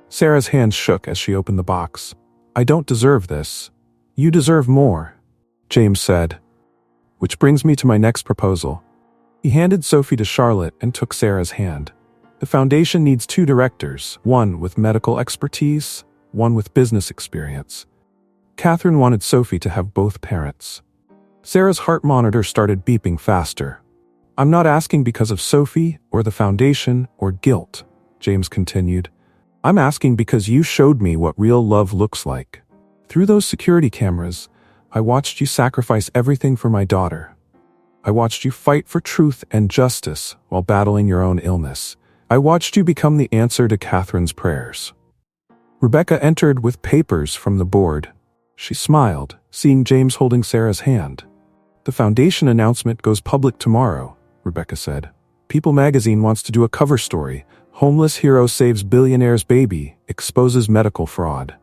Speaker 1: Sarah's hands shook as she opened the box. I don't deserve this. You deserve more, James said. Which brings me to my next proposal. He handed Sophie to Charlotte and took Sarah's hand. The foundation needs 2 directors, one with medical expertise, one with business experience. Catherine wanted Sophie to have both parents. Sarah's heart monitor started beeping faster. I'm not asking because of Sophie or the foundation or guilt, James continued. I'm asking because you showed me what real love looks like. Through those security cameras, I watched you sacrifice everything for my daughter. I watched you fight for truth and justice while battling your own illness. I watched you become the answer to Catherine's prayers. Rebecca entered with papers from the board. She smiled, seeing James holding Sarah's hand. The foundation announcement goes public tomorrow, Rebecca said. People magazine wants to do a cover story. Homeless hero saves billionaire's baby, exposes medical fraud.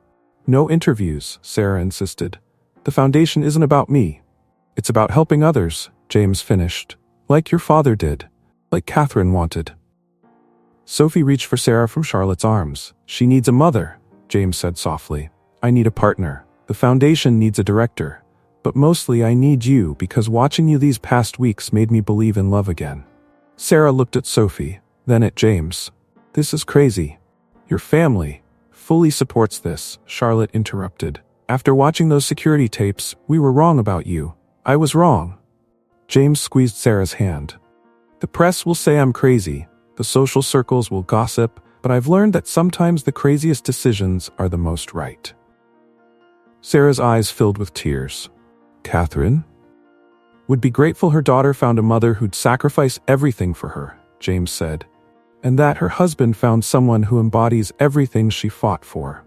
Speaker 1: No interviews, Sarah insisted. The foundation isn't about me. It's about helping others, James finished. Like your father did. Like Catherine wanted. Sophie reached for Sarah from Charlotte's arms. She needs a mother, James said softly. I need a partner. The foundation needs a director. But mostly I need you because watching you these past weeks made me believe in love again. Sarah looked at Sophie, then at James. This is crazy. Your family fully supports this, Charlotte interrupted. After watching those security tapes, we were wrong about you. I was wrong. James squeezed Sarah's hand. The press will say I'm crazy. The social circles will gossip, but I've learned that sometimes the craziest decisions are the most right. Sarah's eyes filled with tears. Catherine would be grateful her daughter found a mother who'd sacrifice everything for her, James said, and that her husband found someone who embodies everything she fought for.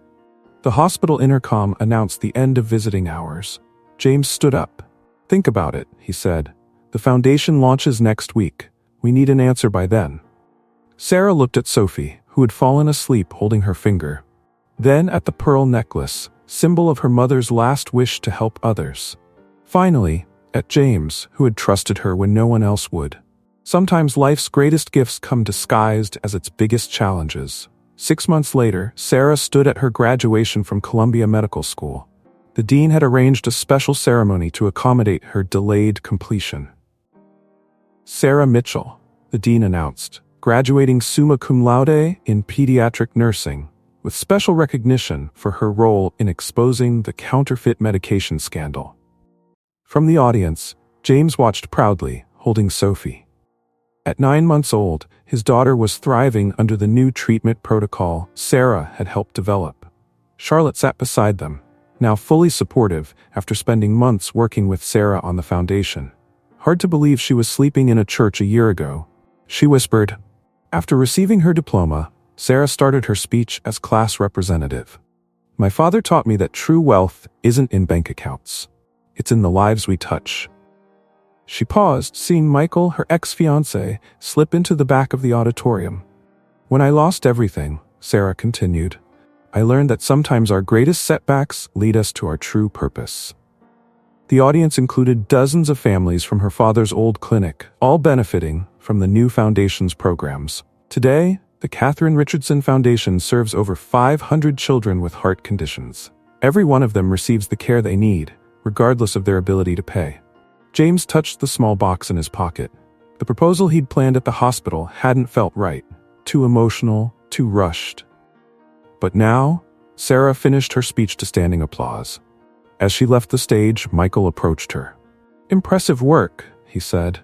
Speaker 1: The hospital intercom announced the end of visiting hours. James stood up. Think about it, he said. The foundation launches next week. We need an answer by then. Sarah looked at Sophie, who had fallen asleep holding her finger. Then at the pearl necklace, symbol of her mother's last wish to help others. Finally, at James, who had trusted her when no one else would. Sometimes life's greatest gifts come disguised as its biggest challenges. 6 months later, Sarah stood at her graduation from Columbia Medical School. The dean had arranged a special ceremony to accommodate her delayed completion. Sarah Mitchell, the dean announced, graduating summa cum laude in pediatric nursing, with special recognition for her role in exposing the counterfeit medication scandal. From the audience, James watched proudly, holding Sophie. At 9 months old, his daughter was thriving under the new treatment protocol Sarah had helped develop. Charlotte sat beside them, now fully supportive after spending months working with Sarah on the foundation. Hard to believe she was sleeping in a church a year ago. She whispered. After receiving her diploma, Sarah started her speech as class representative. My father taught me that true wealth isn't in bank accounts. It's in the lives we touch. She paused, seeing Michael, her ex-fiancé, slip into the back of the auditorium. When I lost everything, Sarah continued, I learned that sometimes our greatest setbacks lead us to our true purpose. The audience included dozens of families from her father's old clinic, all benefiting from the new foundation's programs. Today, The Catherine Richardson Foundation serves over 500 children with heart conditions. Every one of them receives the care they need, regardless of their ability to pay. James touched the small box in his pocket. The proposal he'd planned at the hospital hadn't felt right. Too emotional, too rushed. But now, Sarah finished her speech to standing applause. As she left the stage, Michael approached her. "Impressive work," he said.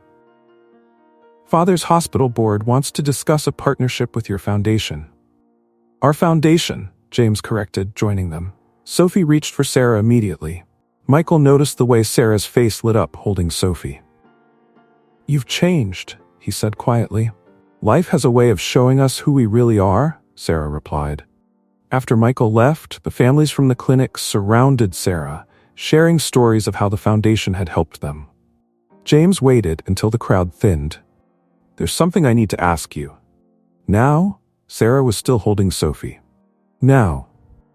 Speaker 1: "Father's hospital board wants to discuss a partnership with your foundation." "Our foundation," James corrected, joining them. Sophie reached for Sarah immediately. Michael noticed the way Sarah's face lit up holding Sophie. "You've changed," he said quietly. "Life has a way of showing us who we really are," Sarah replied. After Michael left, the families from the clinic surrounded Sarah, sharing stories of how the foundation had helped them. James waited until the crowd thinned. "There's something I need to ask you." "Now?" Sarah was still holding Sophie. "Now.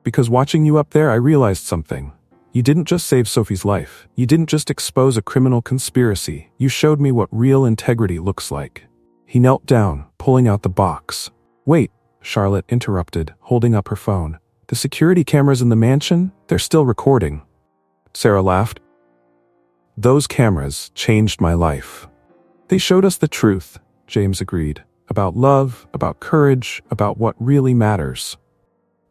Speaker 1: Because watching you up there, I realized something. You didn't just save Sophie's life. You didn't just expose a criminal conspiracy. You showed me what real integrity looks like." He knelt down, pulling out the box. "Wait," Charlotte interrupted, holding up her phone. "The security cameras in the mansion? They're still recording." Sarah laughed. "Those cameras changed my life. They showed us the truth," James agreed. "About love, about courage, about what really matters."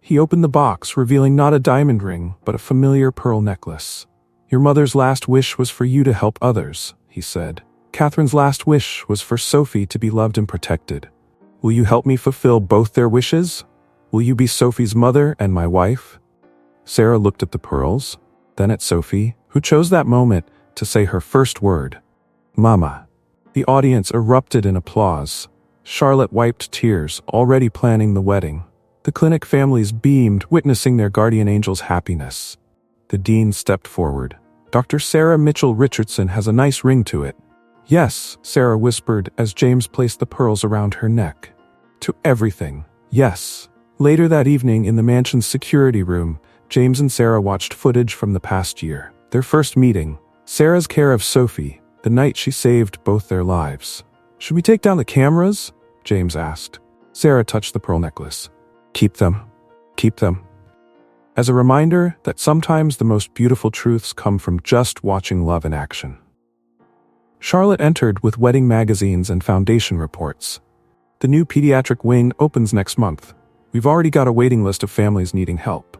Speaker 1: He opened the box, revealing not a diamond ring, but a familiar pearl necklace. "Your mother's last wish was for you to help others," he said. "Catherine's last wish was for Sophie to be loved and protected. Will you help me fulfill both their wishes? Will you be Sophie's mother and my wife?" Sarah looked at the pearls, then at Sophie, who chose that moment to say her first word, "Mama." The audience erupted in applause. Charlotte wiped tears, already planning the wedding. The clinic families beamed, witnessing their guardian angel's happiness. The dean stepped forward. "Dr. Sarah Mitchell Richardson has a nice ring to it." "Yes," Sarah whispered as James placed the pearls around her neck. "To everything, yes." Later that evening in the mansion's security room, James and Sarah watched footage from the past year. Their first meeting, Sarah's care of Sophie, the night she saved both their lives. "Should we take down the cameras?" James asked. Sarah touched the pearl necklace. "Keep them. Keep them." As a reminder that sometimes the most beautiful truths come from just watching love in action. Charlotte entered with wedding magazines and foundation reports. "The new pediatric wing opens next month. We've already got a waiting list of families needing help."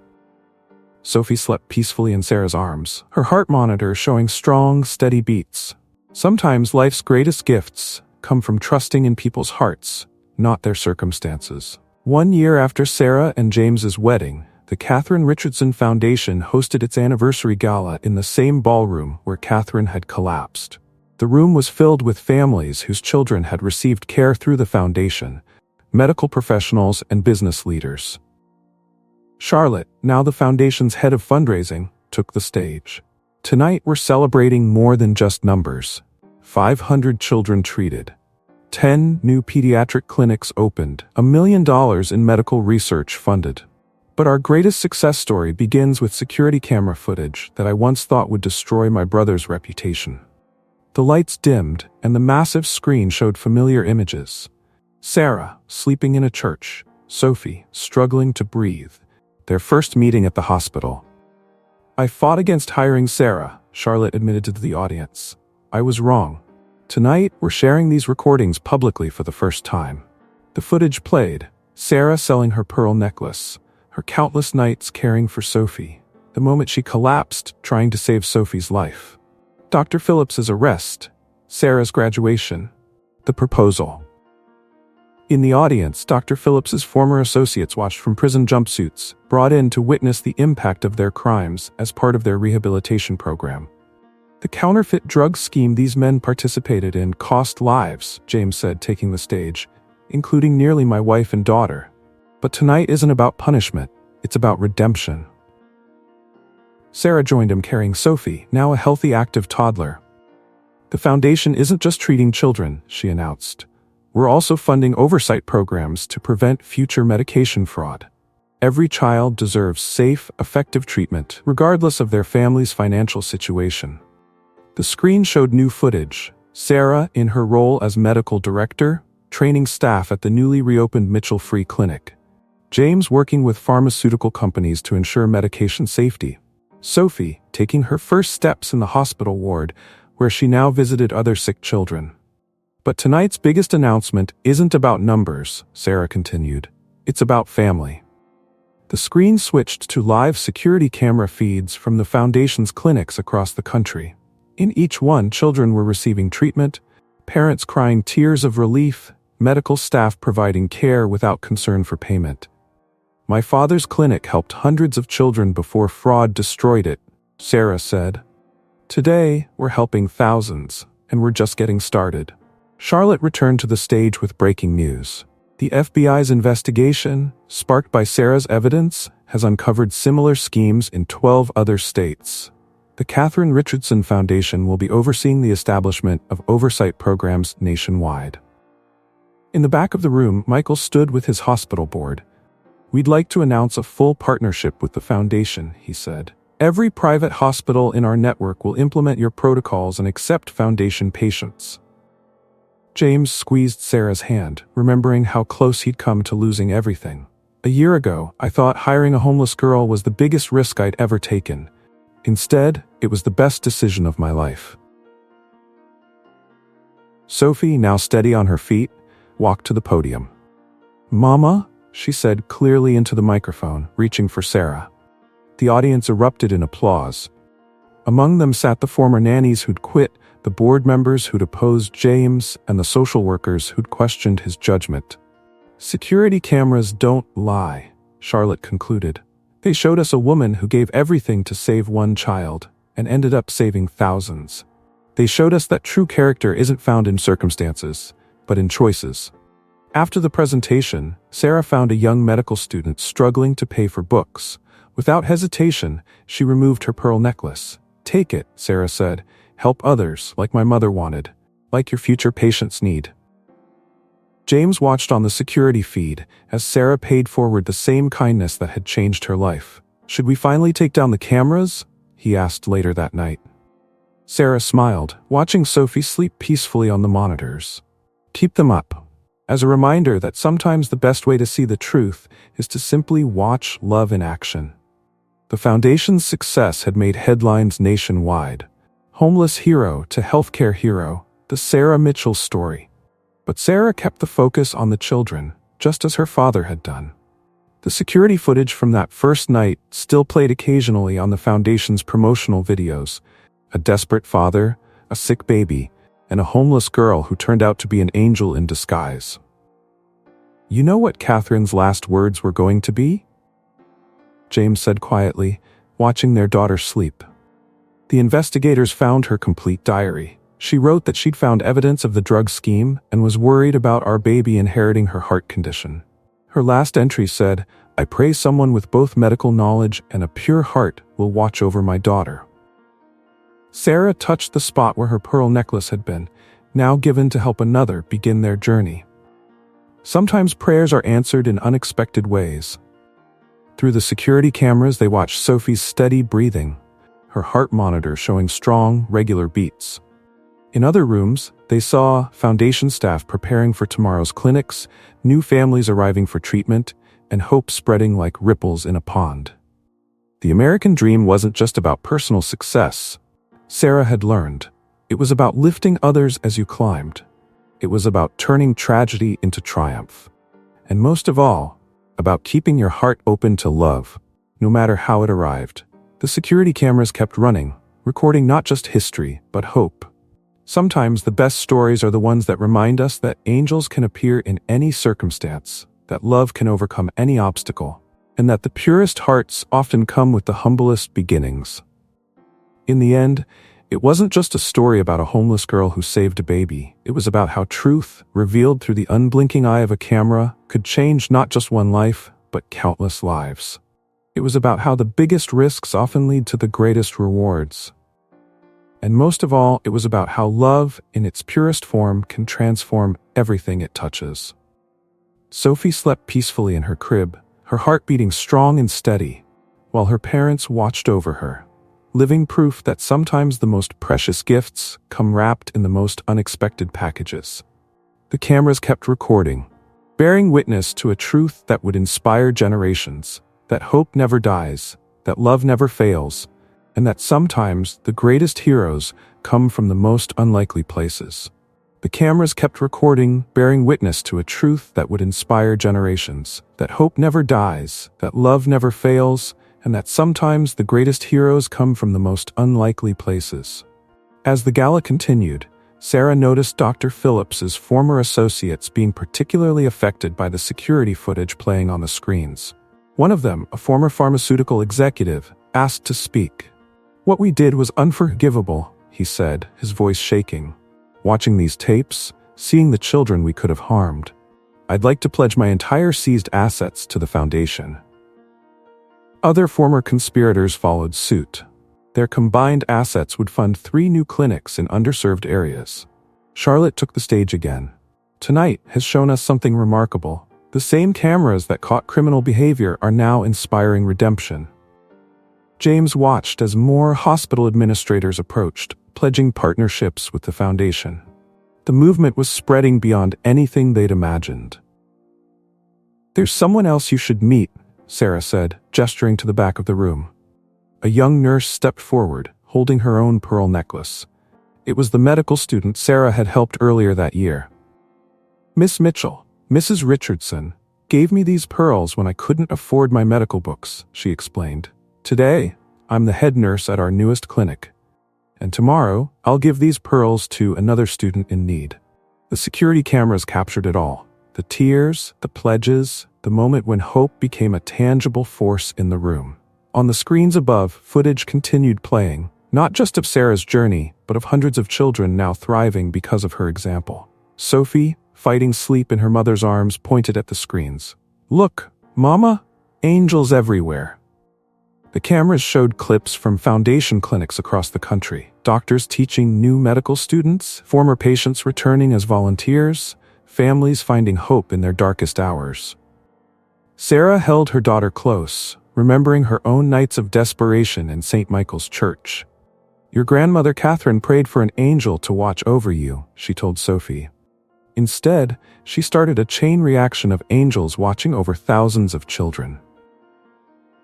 Speaker 1: Sophie slept peacefully in Sarah's arms, her heart monitor showing strong, steady beats. Sometimes life's greatest gifts come from trusting in people's hearts, not their circumstances. 1 year after Sarah and James's wedding, the Catherine Richardson Foundation hosted its anniversary gala in the same ballroom where Catherine had collapsed. The room was filled with families whose children had received care through the foundation, medical professionals, and business leaders. Charlotte, now the foundation's head of fundraising, took the stage. "Tonight we're celebrating more than just numbers. 500 children treated. 10 new pediatric clinics opened. $1 million in medical research funded. But our greatest success story begins with security camera footage that I once thought would destroy my brother's reputation." The lights dimmed, and the massive screen showed familiar images. Sarah, sleeping in a church. Sophie, struggling to breathe. Their first meeting at the hospital. "I fought against hiring Sarah," Charlotte admitted to the audience. "I was wrong. Tonight, we're sharing these recordings publicly for the first time." The footage played. Sarah selling her pearl necklace. Her countless nights caring for Sophie. The moment she collapsed, trying to save Sophie's life. Dr. Phillips's arrest. Sarah's graduation. The proposal. In the audience, Dr. Phillips's former associates watched from prison jumpsuits, brought in to witness the impact of their crimes as part of their rehabilitation program. "The counterfeit drug scheme these men participated in cost lives," James said, taking the stage, "including nearly my wife and daughter. But tonight isn't about punishment, it's about redemption." Sarah joined him carrying Sophie, now a healthy, active toddler. "The foundation isn't just treating children," she announced. "We're also funding oversight programs to prevent future medication fraud. Every child deserves safe, effective treatment, regardless of their family's financial situation." The screen showed new footage. Sarah, in her role as medical director, training staff at the newly reopened Mitchell Free Clinic. James working with pharmaceutical companies to ensure medication safety. Sophie taking her first steps in the hospital ward, where she now visited other sick children. But tonight's biggest announcement isn't about numbers, Sarah continued. It's about family. The screen switched to live security camera feeds from the Foundation's clinics across the country. In each one, children were receiving treatment, parents crying tears of relief, medical staff providing care without concern for payment. My father's clinic helped hundreds of children before fraud destroyed it, Sarah said. Today, we're helping thousands, and we're just getting started. Charlotte returned to the stage with breaking news. The FBI's investigation, sparked by Sarah's evidence, has uncovered similar schemes in 12 other states. The Katherine Richardson Foundation will be overseeing the establishment of oversight programs nationwide. In the back of the room, Michael stood with his hospital board. We'd like to announce a full partnership with the Foundation, he said. Every private hospital in our network will implement your protocols and accept Foundation patients. James squeezed Sarah's hand, remembering how close he'd come to losing everything. A year ago, I thought hiring a homeless girl was the biggest risk I'd ever taken. Instead, it was the best decision of my life. Sophie, now steady on her feet, walked to the podium. Mama, she said clearly into the microphone, reaching for Sarah. The audience erupted in applause. Among them sat the former nannies who'd quit, the board members who'd opposed James, and the social workers who'd questioned his judgment. Security cameras don't lie, Charlotte concluded. They showed us a woman who gave everything to save one child, and ended up saving thousands. They showed us that true character isn't found in circumstances, but in choices. After the presentation, Sarah found a young medical student struggling to pay for books. Without hesitation, she removed her pearl necklace. Take it, Sarah said. Help others, like my mother wanted, like your future patients need. James watched on the security feed as Sarah paid forward the same kindness that had changed her life. Should we finally take down the cameras? He asked later that night. Sarah smiled, watching Sophie sleep peacefully on the monitors. Keep them up. As a reminder that sometimes the best way to see the truth is to simply watch love in action. The Foundation's success had made headlines nationwide. Homeless hero to healthcare hero, the Sarah Mitchell story. But Sarah kept the focus on the children, just as her father had done. The security footage from that first night still played occasionally on the Foundation's promotional videos. A desperate father, a sick baby, and a homeless girl who turned out to be an angel in disguise. You know what Catherine's last words were going to be? James said quietly, watching their daughter sleep. The investigators found her complete diary. She wrote that she'd found evidence of the drug scheme and was worried about our baby inheriting her heart condition. Her last entry said, I pray someone with both medical knowledge and a pure heart will watch over my daughter. Sarah touched the spot where her pearl necklace had been, now given to help another begin their journey. Sometimes prayers are answered in unexpected ways. Through the security cameras, they watched Sophie's steady breathing, her heart monitor showing strong, regular beats. In other rooms, they saw Foundation staff preparing for tomorrow's clinics, new families arriving for treatment, and hope spreading like ripples in a pond. The American dream wasn't just about personal success, Sarah had learned. It was about lifting others as you climbed. It was about turning tragedy into triumph. And most of all, about keeping your heart open to love, no matter how it arrived. The security cameras kept running, recording not just history, but hope. Sometimes the best stories are the ones that remind us that angels can appear in any circumstance, that love can overcome any obstacle, and that the purest hearts often come with the humblest beginnings. In the end, it wasn't just a story about a homeless girl who saved a baby. It was about how truth, revealed through the unblinking eye of a camera, could change not just one life, but countless lives. It was about how the biggest risks often lead to the greatest rewards. And most of all, it was about how love, in its purest form, can transform everything it touches. Sophie slept peacefully in her crib, her heart beating strong and steady, while her parents watched over her, living proof that sometimes the most precious gifts come wrapped in the most unexpected packages. The cameras kept recording, bearing witness to a truth that would inspire generations, that hope never dies, that love never fails, and that sometimes the greatest heroes come from the most unlikely places. The cameras kept recording, bearing witness to a truth that would inspire generations, that hope never dies, that love never fails, and that sometimes the greatest heroes come from the most unlikely places. As the gala continued, Sarah noticed Dr. Phillips's former associates being particularly affected by the security footage playing on the screens. One of them, a former pharmaceutical executive, asked to speak. "What we did was unforgivable," he said, his voice shaking. "Watching these tapes, seeing the children we could have harmed. I'd like to pledge my entire seized assets to the foundation." Other former conspirators followed suit. Their combined assets would fund 3 new clinics in underserved areas. Charlotte took the stage again. "Tonight has shown us something remarkable. The same cameras that caught criminal behavior are now inspiring redemption." James watched as more hospital administrators approached, pledging partnerships with the foundation. The movement was spreading beyond anything they'd imagined. "There's someone else you should meet," Sarah said, gesturing to the back of the room. A young nurse stepped forward, holding her own pearl necklace. It was the medical student Sarah had helped earlier that year. "Miss Mitchell, Mrs. Richardson, gave me these pearls when I couldn't afford my medical books," she explained. "Today, I'm the head nurse at our newest clinic. And tomorrow, I'll give these pearls to another student in need." The security cameras captured it all. The tears, the pledges, the moment when hope became a tangible force in the room. On the screens above, footage continued playing, not just of Sarah's journey, but of hundreds of children now thriving because of her example. Sophie, fighting sleep in her mother's arms, pointed at the screens. "Look, Mama, angels everywhere." The cameras showed clips from foundation clinics across the country, doctors teaching new medical students, former patients returning as volunteers, families finding hope in their darkest hours. Sarah held her daughter close, remembering her own nights of desperation in St. Michael's Church. "Your grandmother Catherine prayed for an angel to watch over you," she told Sophie. Instead, she started a chain reaction of angels watching over thousands of children.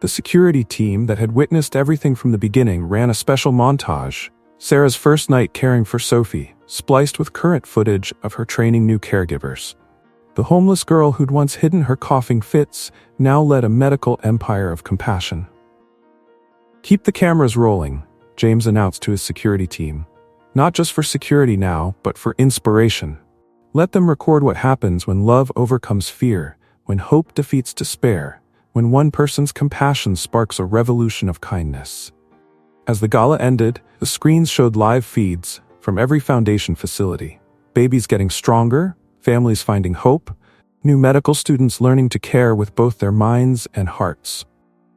Speaker 1: The security team that had witnessed everything from the beginning ran a special montage, Sarah's first night caring for Sophie, spliced with current footage of her training new caregivers. The homeless girl who'd once hidden her coughing fits now led a medical empire of compassion. "Keep the cameras rolling," James announced to his security team. "Not just for security now, but for inspiration. Let them record what happens when love overcomes fear, when hope defeats despair, when one person's compassion sparks a revolution of kindness." As the gala ended, the screens showed live feeds from every foundation facility. Babies getting stronger, families finding hope, new medical students learning to care with both their minds and hearts.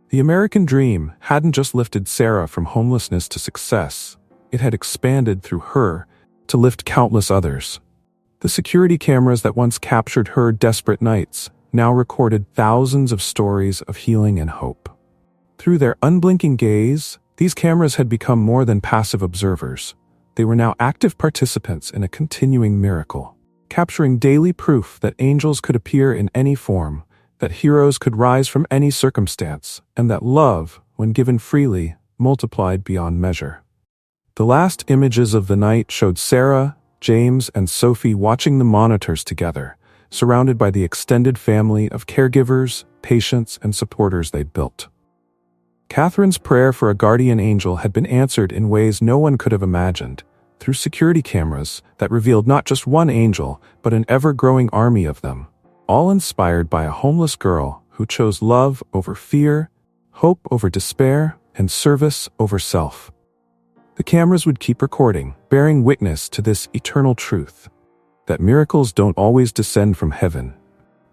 Speaker 1: The American dream hadn't just lifted Sarah from homelessness to success, it had expanded through her to lift countless others. The security cameras that once captured her desperate nights now recorded thousands of stories of healing and hope. Through their unblinking gaze, these cameras had become more than passive observers. They were now active participants in a continuing miracle, capturing daily proof that angels could appear in any form, that heroes could rise from any circumstance, and that love, when given freely, multiplied beyond measure. The last images of the night showed Sarah, James, and Sophie watching the monitors together, surrounded by the extended family of caregivers, patients, and supporters they'd built. Catherine's prayer for a guardian angel had been answered in ways no one could have imagined, through security cameras that revealed not just one angel, but an ever-growing army of them, all inspired by a homeless girl who chose love over fear, hope over despair, and service over self. The cameras would keep recording, bearing witness to this eternal truth, that miracles don't always descend from heaven.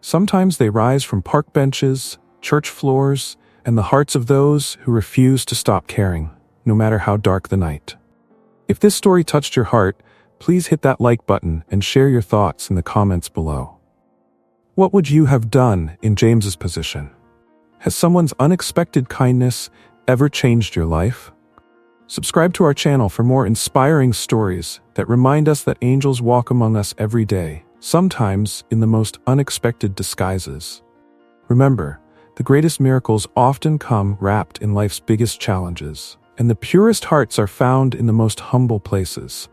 Speaker 1: Sometimes they rise from park benches, church floors, and the hearts of those who refuse to stop caring, no matter how dark the night. If this story touched your heart, please hit that like button and share your thoughts in the comments below. What would you have done in James's position? Has someone's unexpected kindness ever changed your life? Subscribe to our channel for more inspiring stories that remind us that angels walk among us every day, sometimes in the most unexpected disguises. Remember, the greatest miracles often come wrapped in life's biggest challenges, and the purest hearts are found in the most humble places.